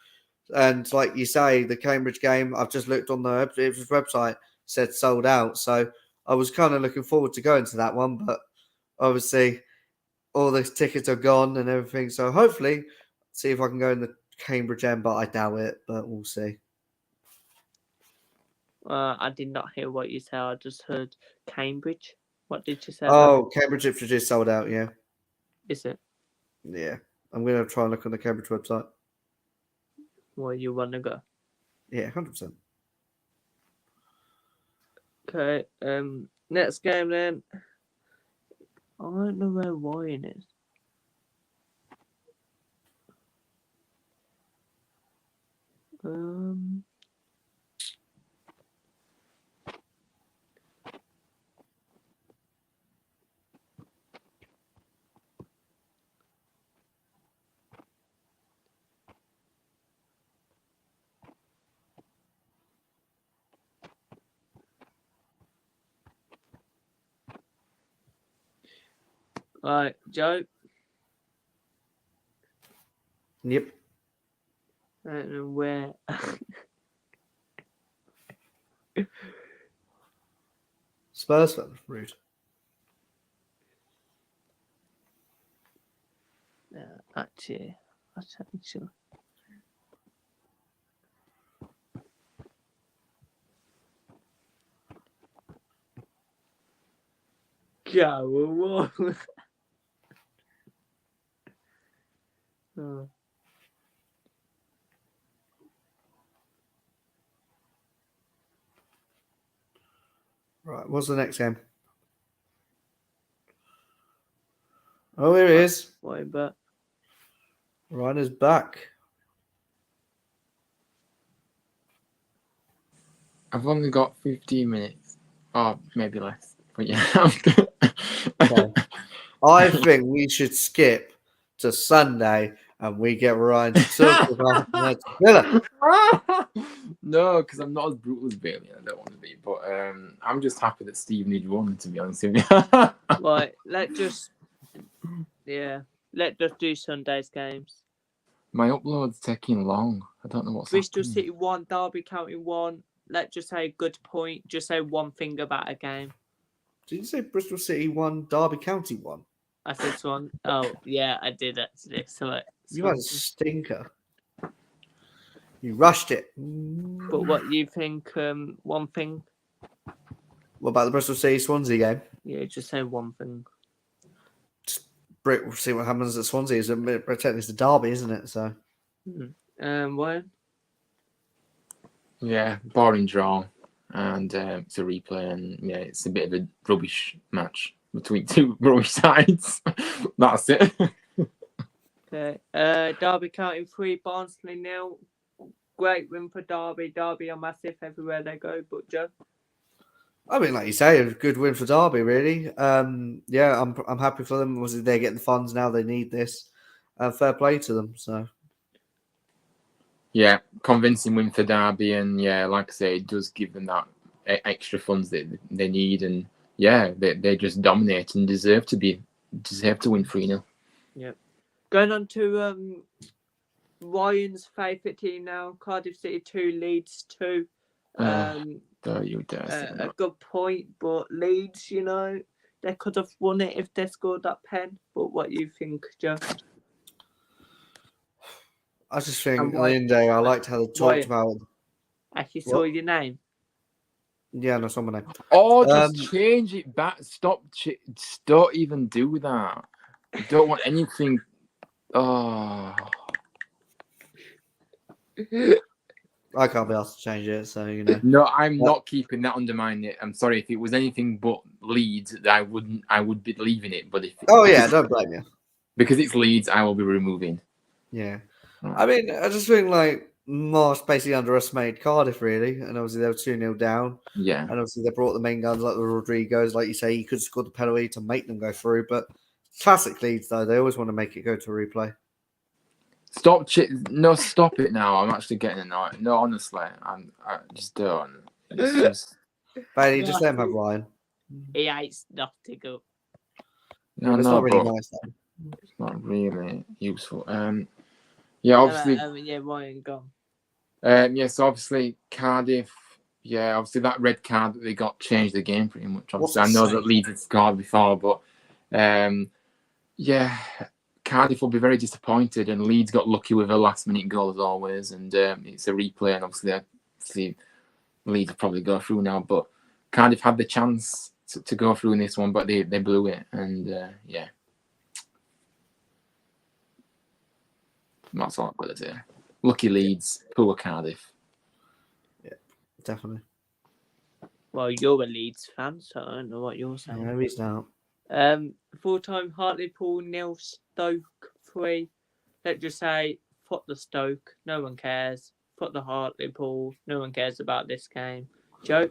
And like you say, the Cambridge game, I've just looked on the Ipswich website, said sold out. So I was kind of looking forward to going to that one, but obviously all the tickets are gone and everything. So hopefully, see if I can go in the Cambridge end, but I doubt it. But we'll see. I did not hear what you said. I just heard Cambridge. What did you say? Oh, Cambridge Ipswich is sold out. Yeah. Is it? Yeah. I'm going to try and look on the Cambridge website. Where you want to go? Yeah, 100%. Okay. Next game then. I don't know where Ryan is. Right, Joe. Yep. I don't know where. Spurs fan. Rude. Actually, I'm not sure. Go on. Oh. Right, what's the next game? Oh, here it is. Why, but Ryan is back. I've only got 15 minutes, or maybe less. But yeah, Okay. I think we should skip to Sunday and we get Ryan to talk about Aston Villa. No, because I'm not as brutal as Bailey. I don't want to be, but I'm just happy that Stevenage won. To be honest with you. right, let's just do Sunday's games. My upload's taking long. I don't know what's Bristol happening. City 1, Derby County 1. Let's just say a good point. Just say one thing about a game. Did you say Bristol City won, Derby County won? I said Swan. Oh, yeah, I did actually. You had a stinker. You rushed it. But what you think? One thing. What about the Bristol City Swansea game? Yeah, just say one thing. We'll see what happens at Swansea. Technically, it's the derby, isn't it? So. What? Yeah, boring draw, and it's a replay, and yeah, it's a bit of a rubbish match between two rubbish sides. That's it. Okay. Derby County 3, Barnsley 0. Great win for Derby. Derby are massive everywhere they go. But Joe. I mean, like you say, a good win for Derby, really. Yeah, I'm happy for them. Obviously, they're getting the funds now. They need this. Fair play to them. So. Yeah, convincing win for Derby, and yeah, like I say, it does give them that extra funds that they need, and yeah, they just dominate and deserve to win 3-0. Yep. Going on to Ryan's favourite team now, Cardiff City 2, Leeds 2. You dare a good point, but Leeds, they could have won it if they scored that pen. But what do you think, Joe? I just think at the end of the day, I liked how they talked about. Actually saw your name. Yeah, no, someone. Or just change it back. Stop. Don't even do that. I don't want anything. Oh. I can't be asked to change it, so you know. No, I'm not keeping that under my net. I'm sorry if it was anything but Leeds, I would be leaving it. But if don't blame you. Because it's Leeds, I will be removing. Yeah, I mean, I just think like Marsh basically underestimated Cardiff really, and obviously they were 2-0 down. Yeah, and obviously they brought the main guns like the Rodriguez, like you say, he could score the penalty to make them go through. But classic Leeds though, they always want to make it go to replay. Stop it now. I'm actually getting annoyed. No, honestly, I just don't. It's just... Bailey, just let him have Ryan. He hates Nottingham. No, it's no, not really but nice though. it's not really useful. Yeah, obviously. Yeah, Ryan gone. Yeah, so obviously Cardiff. Yeah, obviously that red card that they got changed the game pretty much. Obviously, I know that Leeds had scored before, but yeah, Cardiff will be very disappointed, and Leeds got lucky with a last-minute goal as always, and it's a replay, and obviously Leeds will probably go through now, but Cardiff had the chance to go through in this one, but they blew it, and yeah, that's all I've got to say. Lucky Leeds, poor Cardiff. Yeah, definitely. Well, you're a Leeds fan, so I don't know what you're saying. No, he's not. Full-time Hartlepool 0, Stoke 3. Let's just say, fuck the Stoke. No one cares. Fuck the Hartlepool. No one cares about this game. Joe?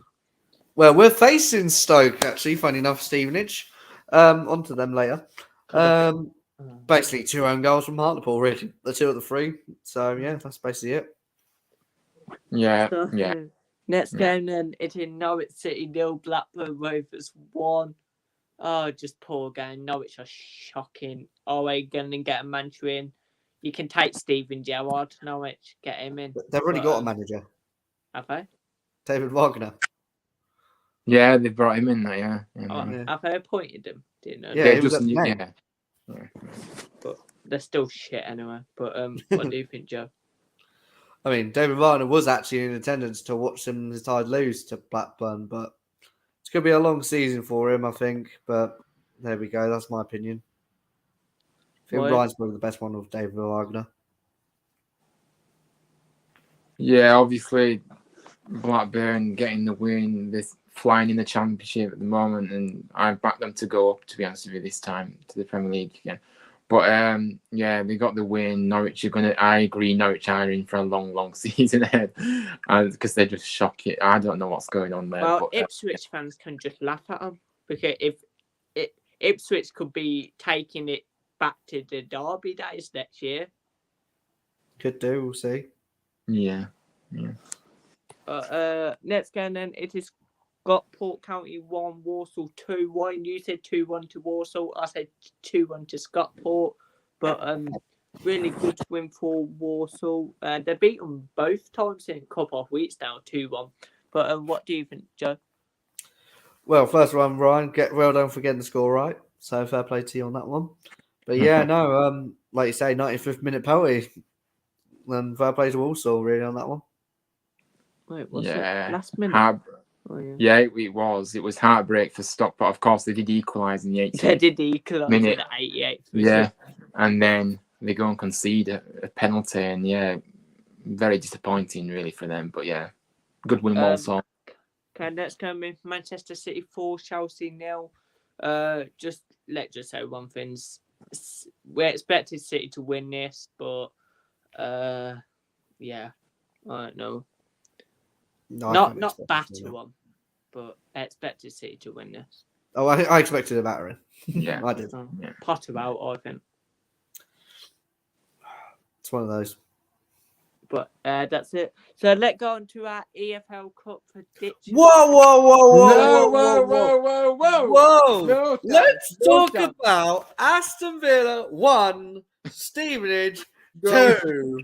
Well, we're facing Stoke, actually, funny enough, Stevenage. Onto them later. Basically, 2 own goals from Hartlepool, really. The 2 of the 3. So, yeah, that's basically it. Yeah, so, yeah. Next game, then, it's in Norwich City 0, Blackburn Rovers 1. Oh, just poor game. Norwich are shocking. Oh, we're going to get a manager in. You can take Steven Gerrard, Norwich. Get him in. They've already got a manager. Have they? David Wagner. Yeah, they brought him in there, yeah. Have they appointed him? Do you know? Yeah, yeah. But they're still shit anyway. But what do you think, Joe? I mean, David Wagner was actually in attendance to watch them side lose to Blackburn, but it's going to be a long season for him, I think. But there we go. That's my opinion. I think Ryan's probably the best one of David Wagner. Yeah, obviously, Blackburn getting the win. They're flying in the Championship at the moment, and I backed them to go up, to be honest with you, this time to the Premier League again. But yeah, they got the win. Norwich are I agree, Norwich are in for a long, long season ahead because they're just shocking. I don't know what's going on there. Well, Ipswich fans can just laugh at them because if Ipswich could be taking it back to the Derby days next year. Could do, we'll see. Yeah. Next game then, it is Stockport County 1, Walsall 2. Wayne, you said 2-1 to Walsall. I said 2-1 to Stockport. But really good win for Walsall. They beat them both times in a couple of weeks now, 2-1. But what do you think, Joe? Well, first one, Ryan, well done for getting the score right. So fair play to you on that one. But yeah, no, like you say, 95th minute penalty. And fair play to Walsall, really, on that one. Wait, was it last minute? Yeah, it was. It was heartbreak for Stockport. Of course, they did equalise in the 88th They did equalise in the 88th. Yeah, and then they go and concede a penalty, and yeah, very disappointing, really, for them. But yeah, good win, Walsall. Okay, let's go with Manchester City 4, Chelsea 0. Let's just say one thing. We expected City to win this, but yeah, I don't know. No, not batter one, but I expected City to win this. Oh, I expected a battering. Yeah, I did. Potter out, I think. It's one of those. But that's it. So let's go on to our EFL Cup prediction. Whoa! No, Let's talk about Aston Villa 1, Stevenage 2.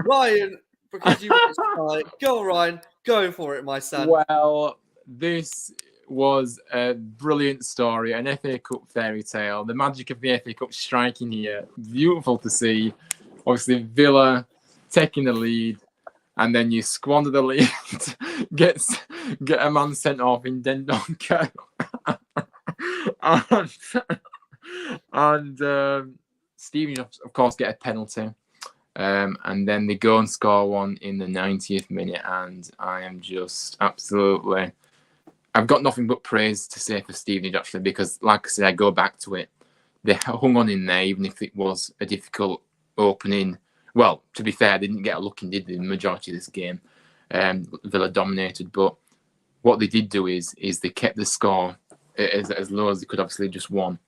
Ryan, because you want to start, go on, Ryan, go for it, my son. Well, this was a brilliant story, an FA Cup fairy tale. The magic of the FA Cup striking here, beautiful to see. Obviously, Villa taking the lead, and then you squander the lead, get a man sent off in Dendonka, and Stevenage, of course, get a penalty. And then they go and score one in the 90th minute, and I am just absolutely... I've got nothing but praise to say for Stevenage, actually, because, like I said, I go back to it. They hung on in there, even if it was a difficult opening. Well, to be fair, they didn't get a look in, did they, the majority of this game. Villa dominated, but what they did do is they kept the score as low as they could, obviously just won.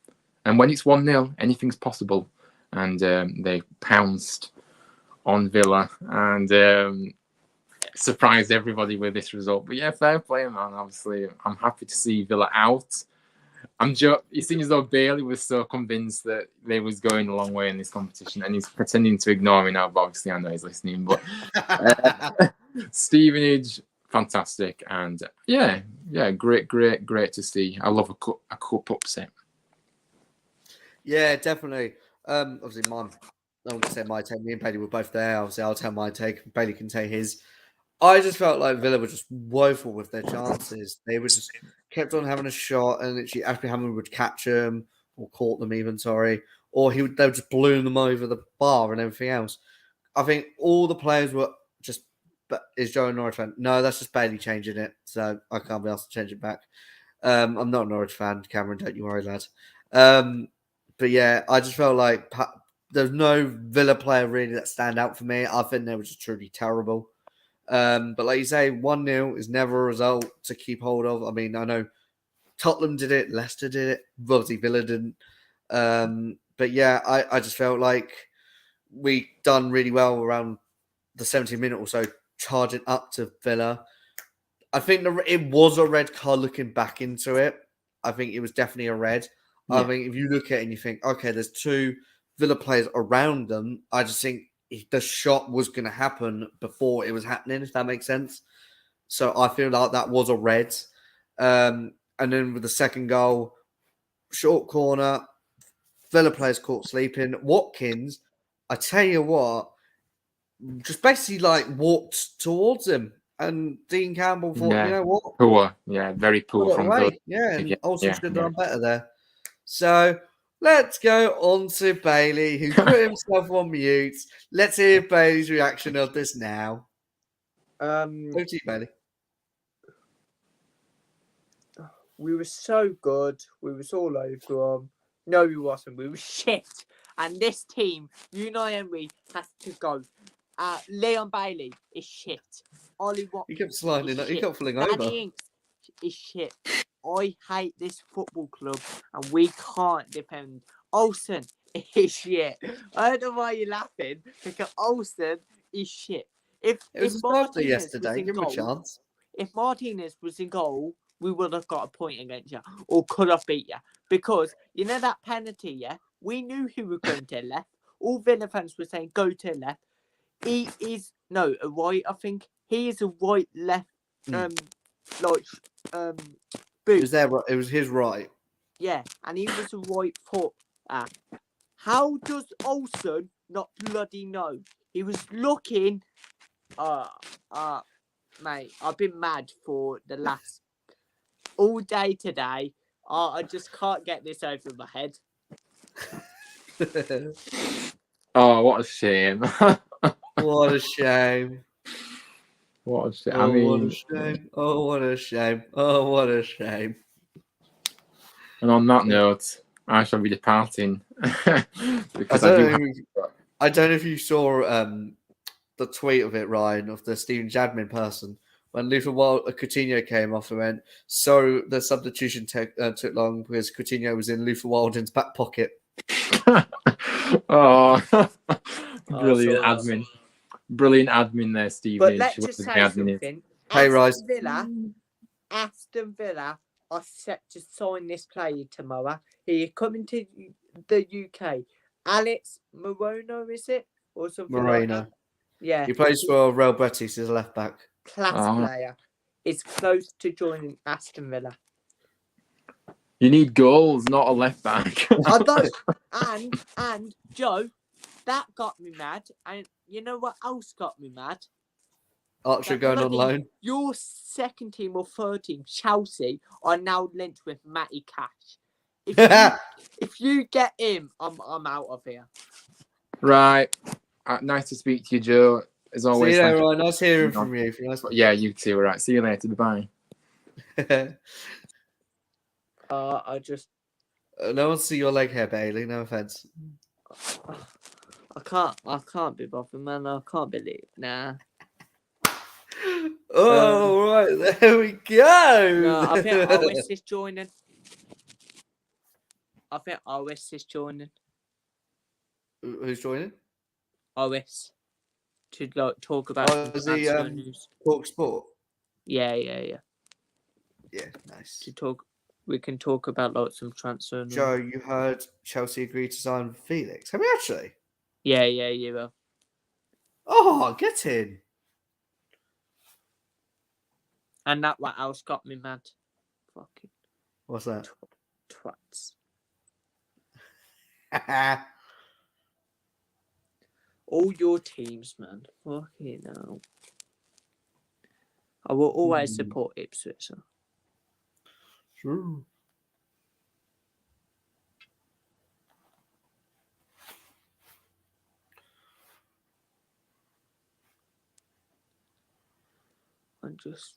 And when it's 1-0, anything's possible. And they pounced on Villa and surprised everybody with this result. But yeah, fair play, man. Obviously, I'm happy to see Villa out. It seems as though Bailey was so convinced that they was going a long way in this competition, and he's pretending to ignore me now, but obviously I know he's listening. But Stevenage, fantastic. And yeah, great to see. I love a cup upset. Yeah, definitely. Obviously, I'm going to say my take. Me and Bailey were both there. Obviously, I'll tell my take. Bailey can say his. I just felt like Villa were just woeful with their chances. They were just kept on having a shot, and literally Ashley Hammond would catch them or caught them even, or they would just balloon them over the bar and everything else. I think all the players were just. But is Joe a Norwich fan? No, that's just Bailey changing it, so I can't be asked to change it back. I'm not a Norwich fan, Cameron. Don't you worry, lad. But yeah, I just felt like there's no Villa player really that stand out for me. I think they were just truly terrible. But like you say, 1-0 is never a result to keep hold of. I mean, I know Tottenham did it, Leicester did it, obviously Villa didn't. But yeah, I just felt like we done really well around the 70 minute or so, charging up to Villa. I think it was a red card looking back into it. I think it was definitely a red. Yeah. I mean, if you look at it and you think, okay, there's two Villa players around them, I just think the shot was going to happen before it was happening, if that makes sense. So I feel like that was a red. And then with the second goal, short corner, Villa players caught sleeping. Watkins, I tell you what, just basically like walked towards him. And Dean Campbell thought, you know what? Poor. Yeah, very poor from Villa. Yeah, and also should have done better there. So let's go on to Bailey, who put himself on mute. Let's hear Bailey's reaction of this now. Over to you, Bailey. We were so good. We was all over them. No, we wasn't. We were shit. And this team, Unai Emery, has to go. Leon Bailey is shit. Ollie Watkins. He kept sliding. He kept falling over. Danny Inks is shit. I hate this football club, and we can't depend. Olsen is shit. I don't know why you're laughing, because Olsen is shit. It was his birthday yesterday. Give him a chance. If Martinez was in goal, we would have got a point against you, or could have beat you. Because, you know that penalty, yeah? We knew who was going to the left. All Villa fans were saying, go to the left. He is, a right, I think. He is a right left, boot. It was his right. Yeah, and he was a right foot. How does Olsen not bloody know? He was looking. Mate, I've been mad for the last all day today. I just can't get this over my head. Oh, what a shame! What a shame! What a shame! Oh, what a shame! Oh, what a shame! Oh, what a shame! And on that note, I shall be departing because I don't know if you saw the tweet of it, Ryan, of the Stevenage admin person when Coutinho came off and went, so the substitution took long because Coutinho was in Luther Wilding's back pocket. Brilliant admin. Brilliant admin there, Steve. But let's just say something. Hey, Rise. Aston Villa are set to sign this player tomorrow. He's coming to the UK. Alex Moreno, is it? Or something Moreno. Like that? Yeah. He plays for Real Betis as a left back. Class player. Is close to joining Aston Villa. You need goals, not a left back. I know. And Joe, that got me mad. And you know what else got me mad? Archer going on loan. Your second team or third team, Chelsea, are now linked with Matty Cash. If you get him, I'm out of here. Right. Nice to speak to you, Joe. As always. See you later, Ryan. Nice hearing from you. Yeah, you too. All right. See you later. Bye. I just. No one see your leg hair, Bailey. No offense. I can't be bothered, man. I can't believe. Nah. Oh, right. There we go. No, I think OS is joining. Who's joining? OS. To talk about some transfer news. Talk Sport? Yeah. Yeah, nice. We can talk about some transfer news. Joe, you heard Chelsea agreed to sign Felix. Have we actually? Yeah, you will. Oh, get in. And that what else got me mad. Fucking. What's that? Twats. All your teams, man. Fucking hell. I will always support Ipswich. Sure. And just.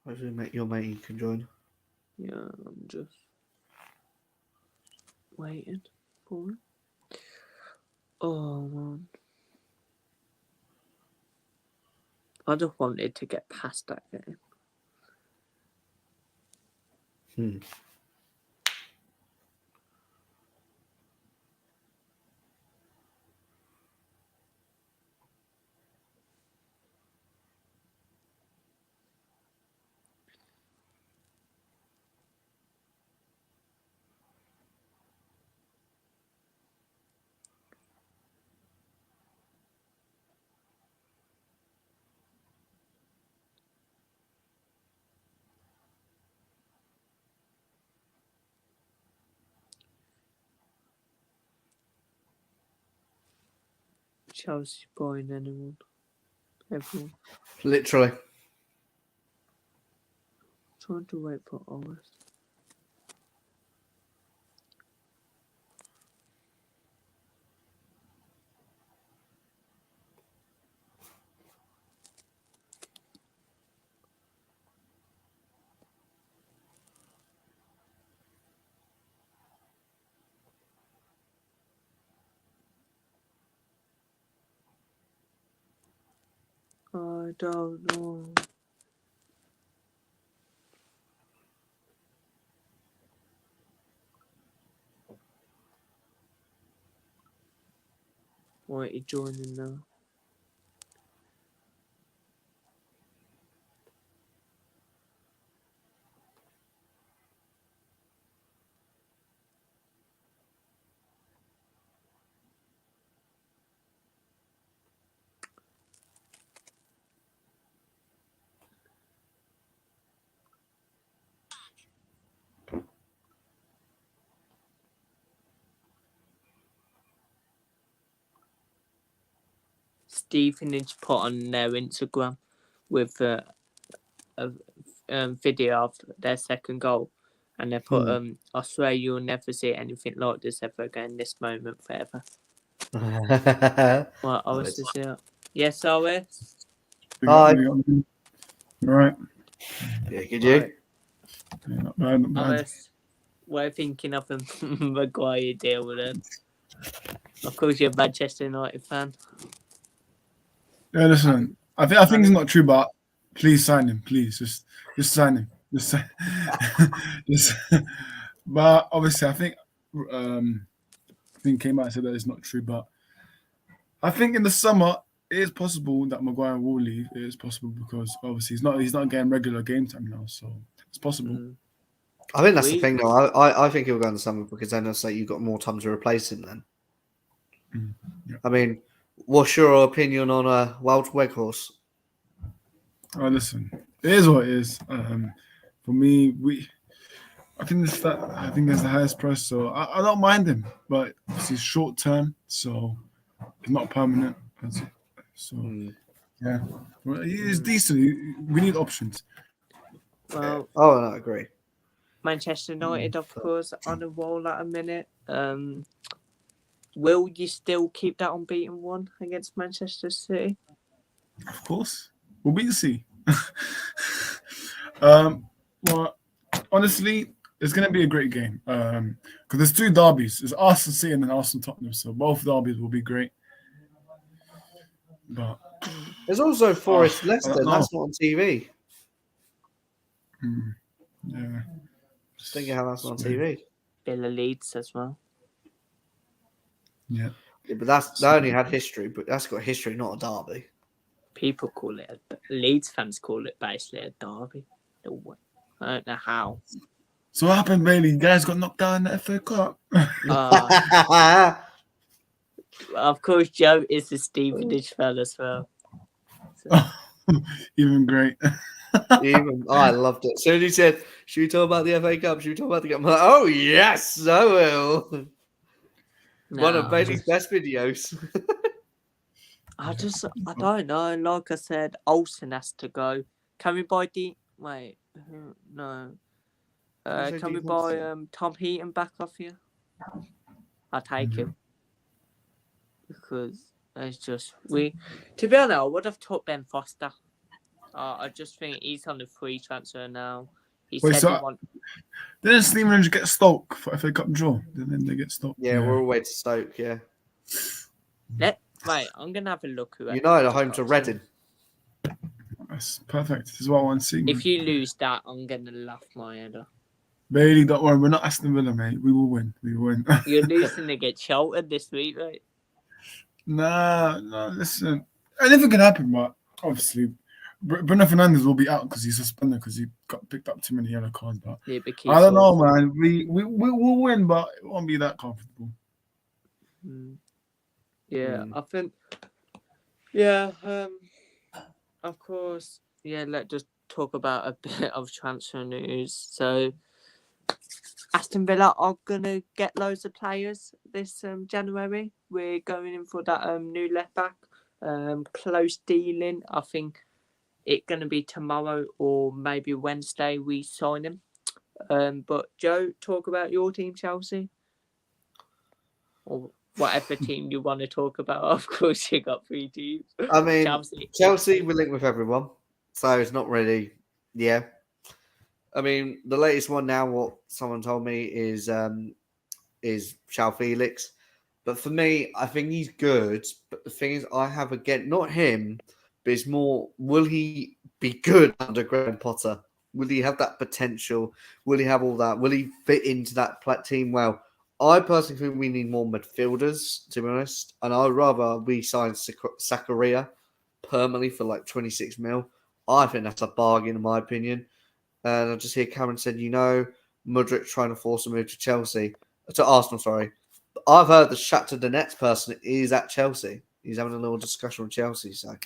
Hopefully your mate can join. Yeah, I'm just waiting for it. Oh, man. I just wanted to get past that game. Chelsea buying anyone. Everyone. Literally. Trying to wait for hours. I don't know. Why are you joining now? Stevenage put on their Instagram with a video of their second goal, and they put I swear you'll never see anything like this ever again. This moment forever. Well, I was just here. Yes, I was. Hi. Right. Yeah, could you? Yeah, not bad, not bad. We're thinking of a Maguire deal with him. Of course, you're a Manchester United fan. Yeah, listen. I think it's not true, but please sign him. Please, just sign him. Just but obviously, I think came out and said that it's not true. But I think in the summer it is possible that Maguire will leave. It is possible because obviously he's not getting regular game time now, so it's possible. I think that's the thing, though. I think he'll go in the summer because then it's like you've got more time to replace him. Then. Yeah. I mean, what's your opinion on Wild Weghorst? Oh, listen. It is what it is. For me, I think it's the highest price, so I don't mind him, but it's short term, so it's not permanent. So yeah, well, he's decent. We need options. Well, Oh, no, I agree. Manchester United, of course, on a roll at a minute. Will you still keep that unbeaten one against Manchester City? Of course, we'll beat City. Well, honestly, it's going to be a great game because there's two derbies. There's Arsenal City and then Arsenal Tottenham, so both derbies will be great. But There's also Forest I Leicester. don't know. That's not on TV. Yeah, Just thinking how that's not on TV. Villa Leeds as well. yeah. Yeah, but that only had history, but that's got history, not a derby. People call it, Leeds fans call it basically a derby. No way. I don't know how. So what happened, Bailey? You guys got knocked out in the FA Cup. Of course, Joe is a Stevenage fan as well. So, Even great. I loved it. So he said, "Should we talk about the FA Cup? Should we talk about the cup?" I'm like, "Oh yes, I will." One of Bailey's best videos. I don't know. Like I said, Olsen has to go. Can we buy no. Can we buy Tom Heaton back off you? I'll take him. Because it's just to be honest, I would have took Ben Foster. I just think he's on the free transfer now. Didn't Stevenage get Stoke for FA Cup draw? Then they get Stoke. Yeah, we're all way to Stoke. Yeah. Wait, I'm gonna have a look. United are home to Reading. That's perfect. This is what I want to see. If you lose that, I'm gonna laugh my head off. Bailey, don't worry. We're not Aston Villa, mate. We will win. We will win. You're losing to get sheltered this week, right? No, listen. Anything can happen, but obviously, Bruno Fernandes will be out because he's suspended because he got picked up too many yellow cards. But yeah, I don't know, man. We will win, but it won't be that comfortable. Yeah, I think. Yeah, of course. Yeah, let's just talk about a bit of transfer news. So, Aston Villa are gonna get loads of players this January. We're going in for that new left back. Close dealing. I think it's gonna be tomorrow or maybe Wednesday. We sign him. But Joe, talk about your team, Chelsea, or whatever team you want to talk about. Of course, you got 3 teams. I mean, Chelsea we link with everyone, so it's not really. Yeah. I mean, the latest one now, what someone told me is João Felix. But for me, I think he's good. But the thing is, I have again, not him, but it's more, will he be good under Graham Potter? Will he have that potential? Will he have all that? Will he fit into that team well? I personally think we need more midfielders, to be honest. And I'd rather we sign Zakaria permanently for like 26 mil. I think that's a bargain, in my opinion. And I just hear Cameron said, Mudryk trying to force a move to Arsenal, sorry. But I've heard the Shakhtar Donetsk person is at Chelsea. He's having a little discussion with Chelsea, so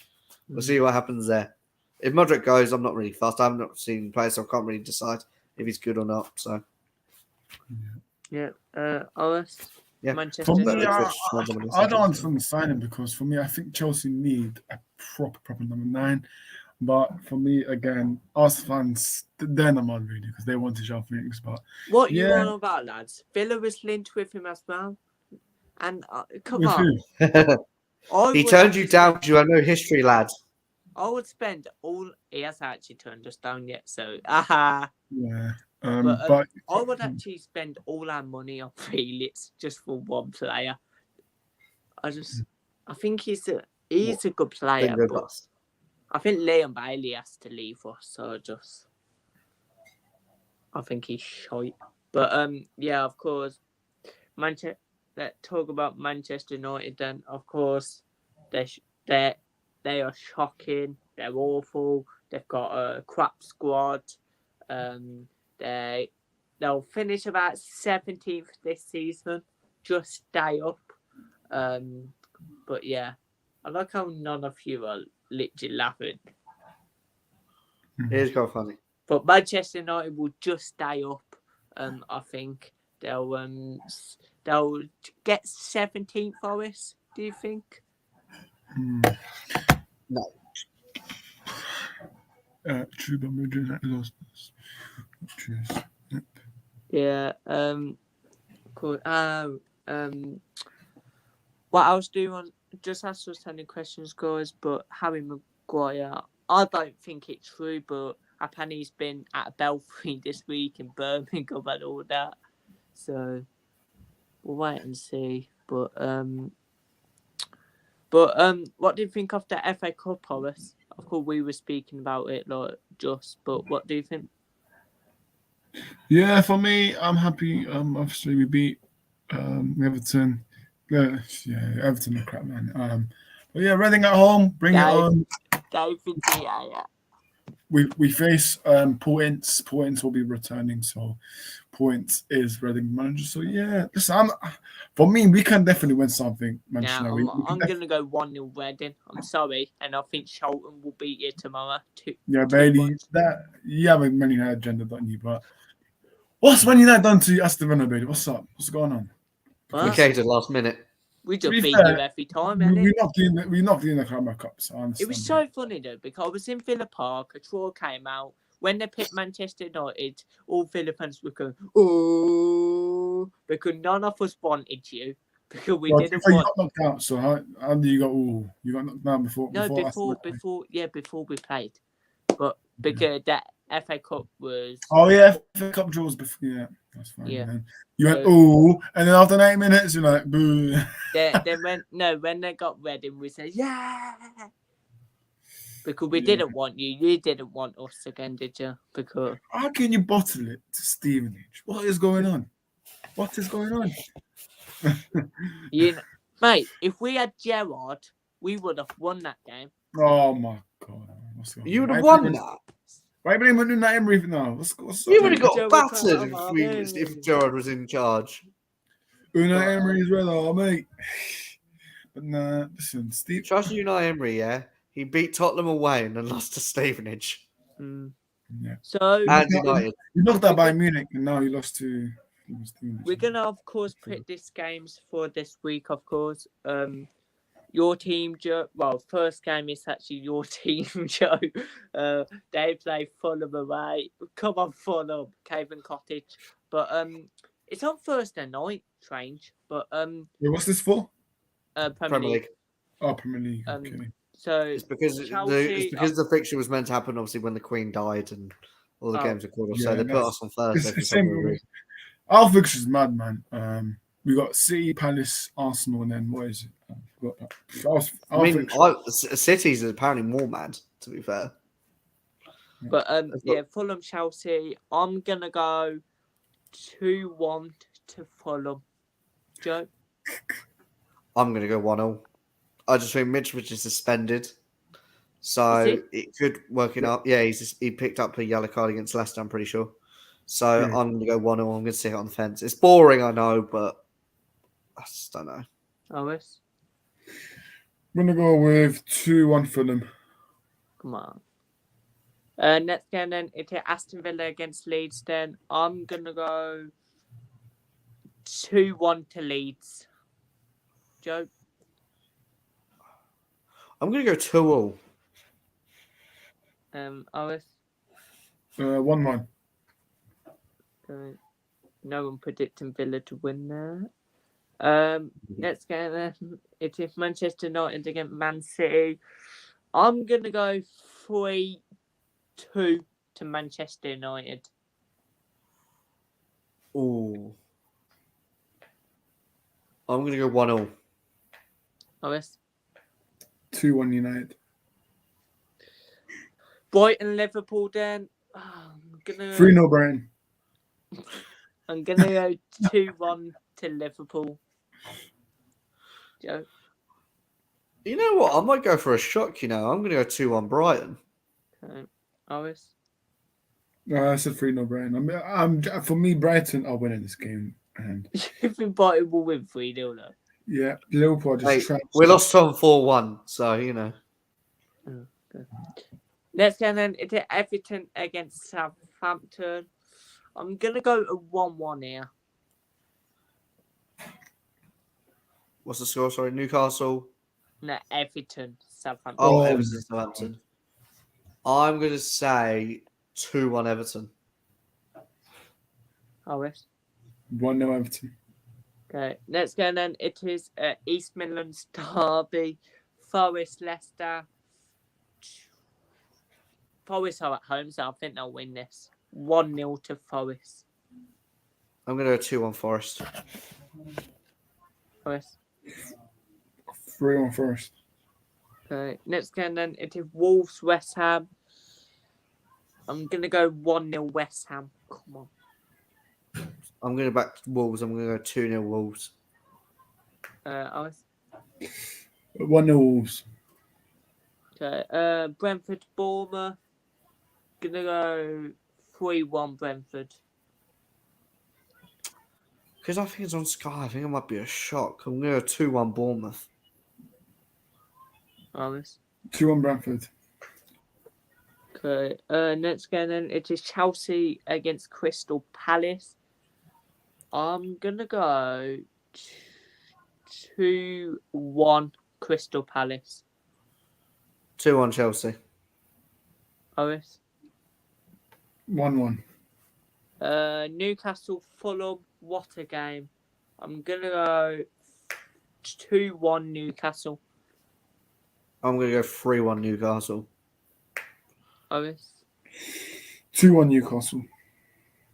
we'll see what happens there. If Mudryk goes, I'm not really fast. I have not seen him play, so I can't really decide if he's good or not. So, yeah, OS. Yeah. Manchester. For me, I don't understand the signing because for me, I think Chelsea need a proper number 9. But for me, again, us fans, they're not mad really because they wanted João Felix. But what you want about, lads? Villa was linked with him as well. And come on. He turned you down because you had no history, lad. I would spend all. He hasn't actually turned us down yet, so aha. Yeah. But I would actually spend all our money on Felix just for one player. I think he's a good player, but I think Leon Bailey has to leave us. So I think he's shite. But yeah, of course, let's talk about Manchester United. Then, of course, they are shocking. They're awful. They've got a crap squad. They'll finish about 17th this season. Just stay up. But yeah, I like how none of you are literally laughing. It is quite funny. But Manchester United will just stay up. I think they'll get 17th for us. Do you think? No. True, but Madrid had lost this. Cheers. Yep. Yeah. Cool. What else do you want? Just ask us any questions, guys. But Harry Maguire, I don't think it's true, but apparently he's been at Belfry this week in Birmingham and all that. So we'll wait and see. But what do you think of the FA Cup, Horace? Of course, we were speaking about it, but what do you think? Yeah, for me, I'm happy. Obviously, we beat Everton. Yeah, Everton are crap, man. But yeah, Reading at home, bring it on. We face Paul Ince. Paul Ince will be returning, so Paul Ince is Reading manager. So yeah, listen, for me, we can definitely win something. Manchester. I'm gonna go 1-0 Reading. I'm sorry, and I think Charlton will beat you tomorrow. Yeah, Bailey. You have a Man United agenda, don't you? But what's Man United done to Aston Villa, Bailey? What's up? What's going on? We catered last minute. We just beat you every time, we're not doing the Carabao Cup, so I understand. It was so funny though, because I was in Villa Park, a draw came out. When they picked Manchester United, all Villa fans were going, "Oh," because none of us wanted you. Because we didn't want. You got knocked out, so how do you go? Oh, you got knocked out before. No, before we played, but because that FA Cup was. Oh yeah, FA Cup draws before. Yeah, that's fine. Yeah. Man. You went and then after 9 minutes, you're like, boo. When they got Reading, we said yeah. Because we didn't want you. You didn't want us again, did you? Because how can you bottle it to Stevenage? What is going on? Mate, if we had Gerrard, we would have won that game. Oh my god! You would have won that. Why blame Unai Emery now? You would have got battered if Gerrard was in charge. Unai Emery is well, mate. But nah, listen, Steve. Trust Unai Emery, yeah. He beat Tottenham away and then lost to Stevenage. Yeah. So and United. He knocked out Bayern Munich and now he lost to Stevenage. We're gonna, of course, pick these games for this week. Of course, your team, Joe. Well, first game is actually your team, Joe. They play Fulham away. Come on, Fulham, Caven Cottage. But it's on Thursday night. Strange, but what's this for? Premier League. Oh, Premier League. Okay. So it's because the fixture was meant to happen, obviously, when the Queen died and all the games were called off. So they put us on Thursday. Our fixture's mad, man. We got City, Palace, Arsenal, and then what is it? City's is apparently more mad, to be fair. But Fulham, Chelsea. I'm gonna go 2-1 to Fulham. Joe? I'm gonna go 1-0. I just think Mitrovic is suspended, so it could work it out. Yeah, he picked up a yellow card against Leicester, I'm pretty sure. So I'm going to go 1-0. I'm going to sit on the fence. It's boring, I know, but I just don't know. Alice? I'm going to go with 2-1 Fulham. Come on. Next game then, it's Aston Villa against Leeds then. I'm going to go 2-1 to Leeds. Joe? I'm going to go 2-0. Alice? 1-1. No one predicting Villa to win there. Let's go then. It is Manchester United against Man City. I'm going to go 3-2 to Manchester United. Ooh. I'm going to go 1-0. Alice? 2-1 United. Brighton, Liverpool then. I'm gonna 3-0 Brighton. I'm gonna go 2-1 to Liverpool. Joe? You know what? I might go for a shock, I'm gonna go 2-1 Brighton. Okay. Alice? I said 3-0 Brighton. For me, Brighton are winning this game. And you think Brighton will win 3-0 though? Yeah, Liverpool just we lost to them 4-1, so Okay. Next game then, it is Everton against Southampton. I'm going to go a 1-1 here. What's the score? Sorry, Newcastle. No, Everton, Southampton. Oh, Oh, Everton, Southampton. I'm going to say 2-1 Everton. Horace. 1-0 Everton. Okay, next game then, it is East Midlands derby, Forest, Leicester. Forest are at home, so I think they'll win this. 1-0 to Forest. I'm going to go 2-1 Forest. Forest. 3-1 Forest. Okay, next game then, it is Wolves, West Ham. I'm going to go 1-0 West Ham. Come on. I'm going to back Wolves. I'm going to go 2-0 Wolves. Alice. 1-0 Wolves. Okay, Brentford, Bournemouth. Going to go 3-1 Brentford. Because I think it's on Sky. I think it might be a shock. I'm going to go 2-1 Bournemouth. Alice. 2-1 Brentford. Okay, next game then, it is Chelsea against Crystal Palace. I'm going to go 2-1 Crystal Palace. 2-1 Chelsea. Oris. 1-1. Newcastle, Fulham, what a game. I'm going to go 2-1 Newcastle. I'm going to go 3-1 Newcastle. Oris. 2-1 Newcastle.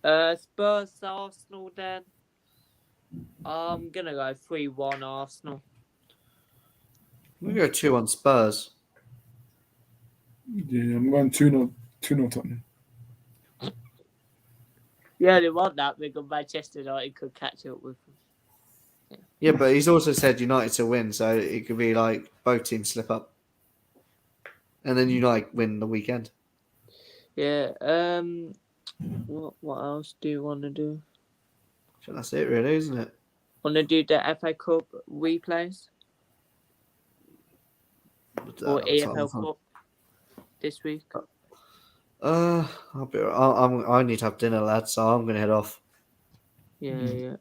Spurs, Arsenal then. I'm going to go 3-1 Arsenal. I'm going to go 2-1 Spurs. Yeah, I'm going 2-0 Tottenham. Yeah, they want that because Manchester United could catch up with them. Yeah, but he's also said United to win, so it could be like both teams slip up. And then United win the weekend. Yeah, what else do you want to do? I think that's it, really, isn't it? Want to do the FA Cup replays? Or EFL Cup this week? I need to have dinner, lads, so I'm going to head off. Yeah.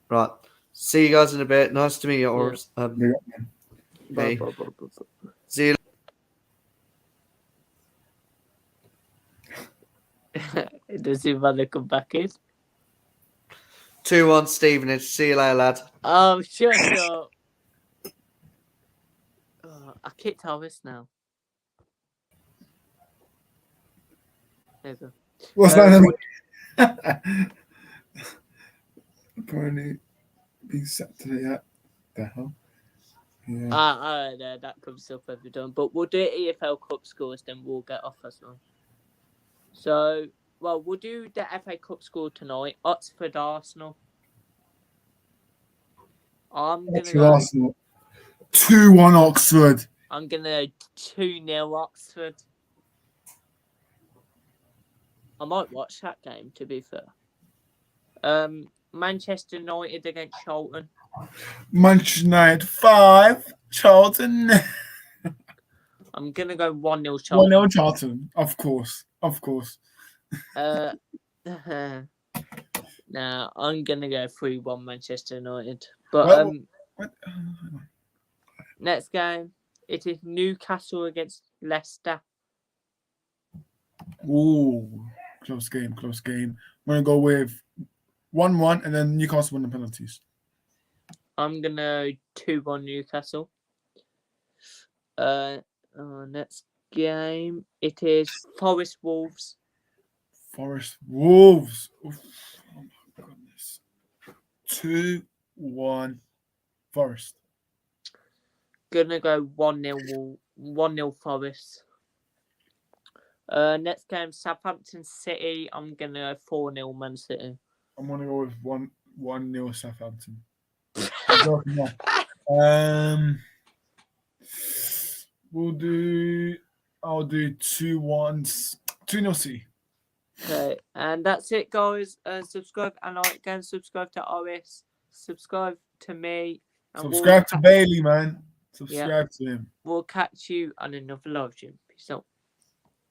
Right. See you guys in a bit. Nice to meet you. Or, Bye. See you. Does he want to come back in? 2-1 Stevenage. See you later, lad. Oh, shut up. Oh, I kicked Elvis now. There you go. What's that? Apparently being set today. Yeah. The hell? Yeah. That comes up every time. But we'll do EFL Cup scores, then we'll get off as well. So, well, we'll do the FA Cup score tonight. Oxford, Arsenal. I'm going to go... Arsenal. 2-1 Oxford. I'm going to 2-0 Oxford. I might watch that game, to be fair. Manchester United against Charlton. Manchester United 5. Charlton. I'm going to go 1-0 Charlton. 1-0 Charlton. Of course. Nah, I'm going to go 3-1 Manchester United. But next game, it is Newcastle against Leicester. Ooh, close game. I'm going to go with 1-1 and then Newcastle win the penalties. I'm going to 2-1 Newcastle. Next game, it is Forest Wolves. Forest Wolves. Oof. Oh my goodness. 2-1 Forest. Gonna go 1-0 Forest. Next game, Southampton City. I'm gonna 4-0 Man City. I'm gonna go with 1-0 Southampton. I'll do 2-0 City. Okay, and that's it, guys. Subscribe and like again. Subscribe to RS. Subscribe to me. And subscribe to Bailey, man. Subscribe to him. We'll catch you on another live stream. Peace out.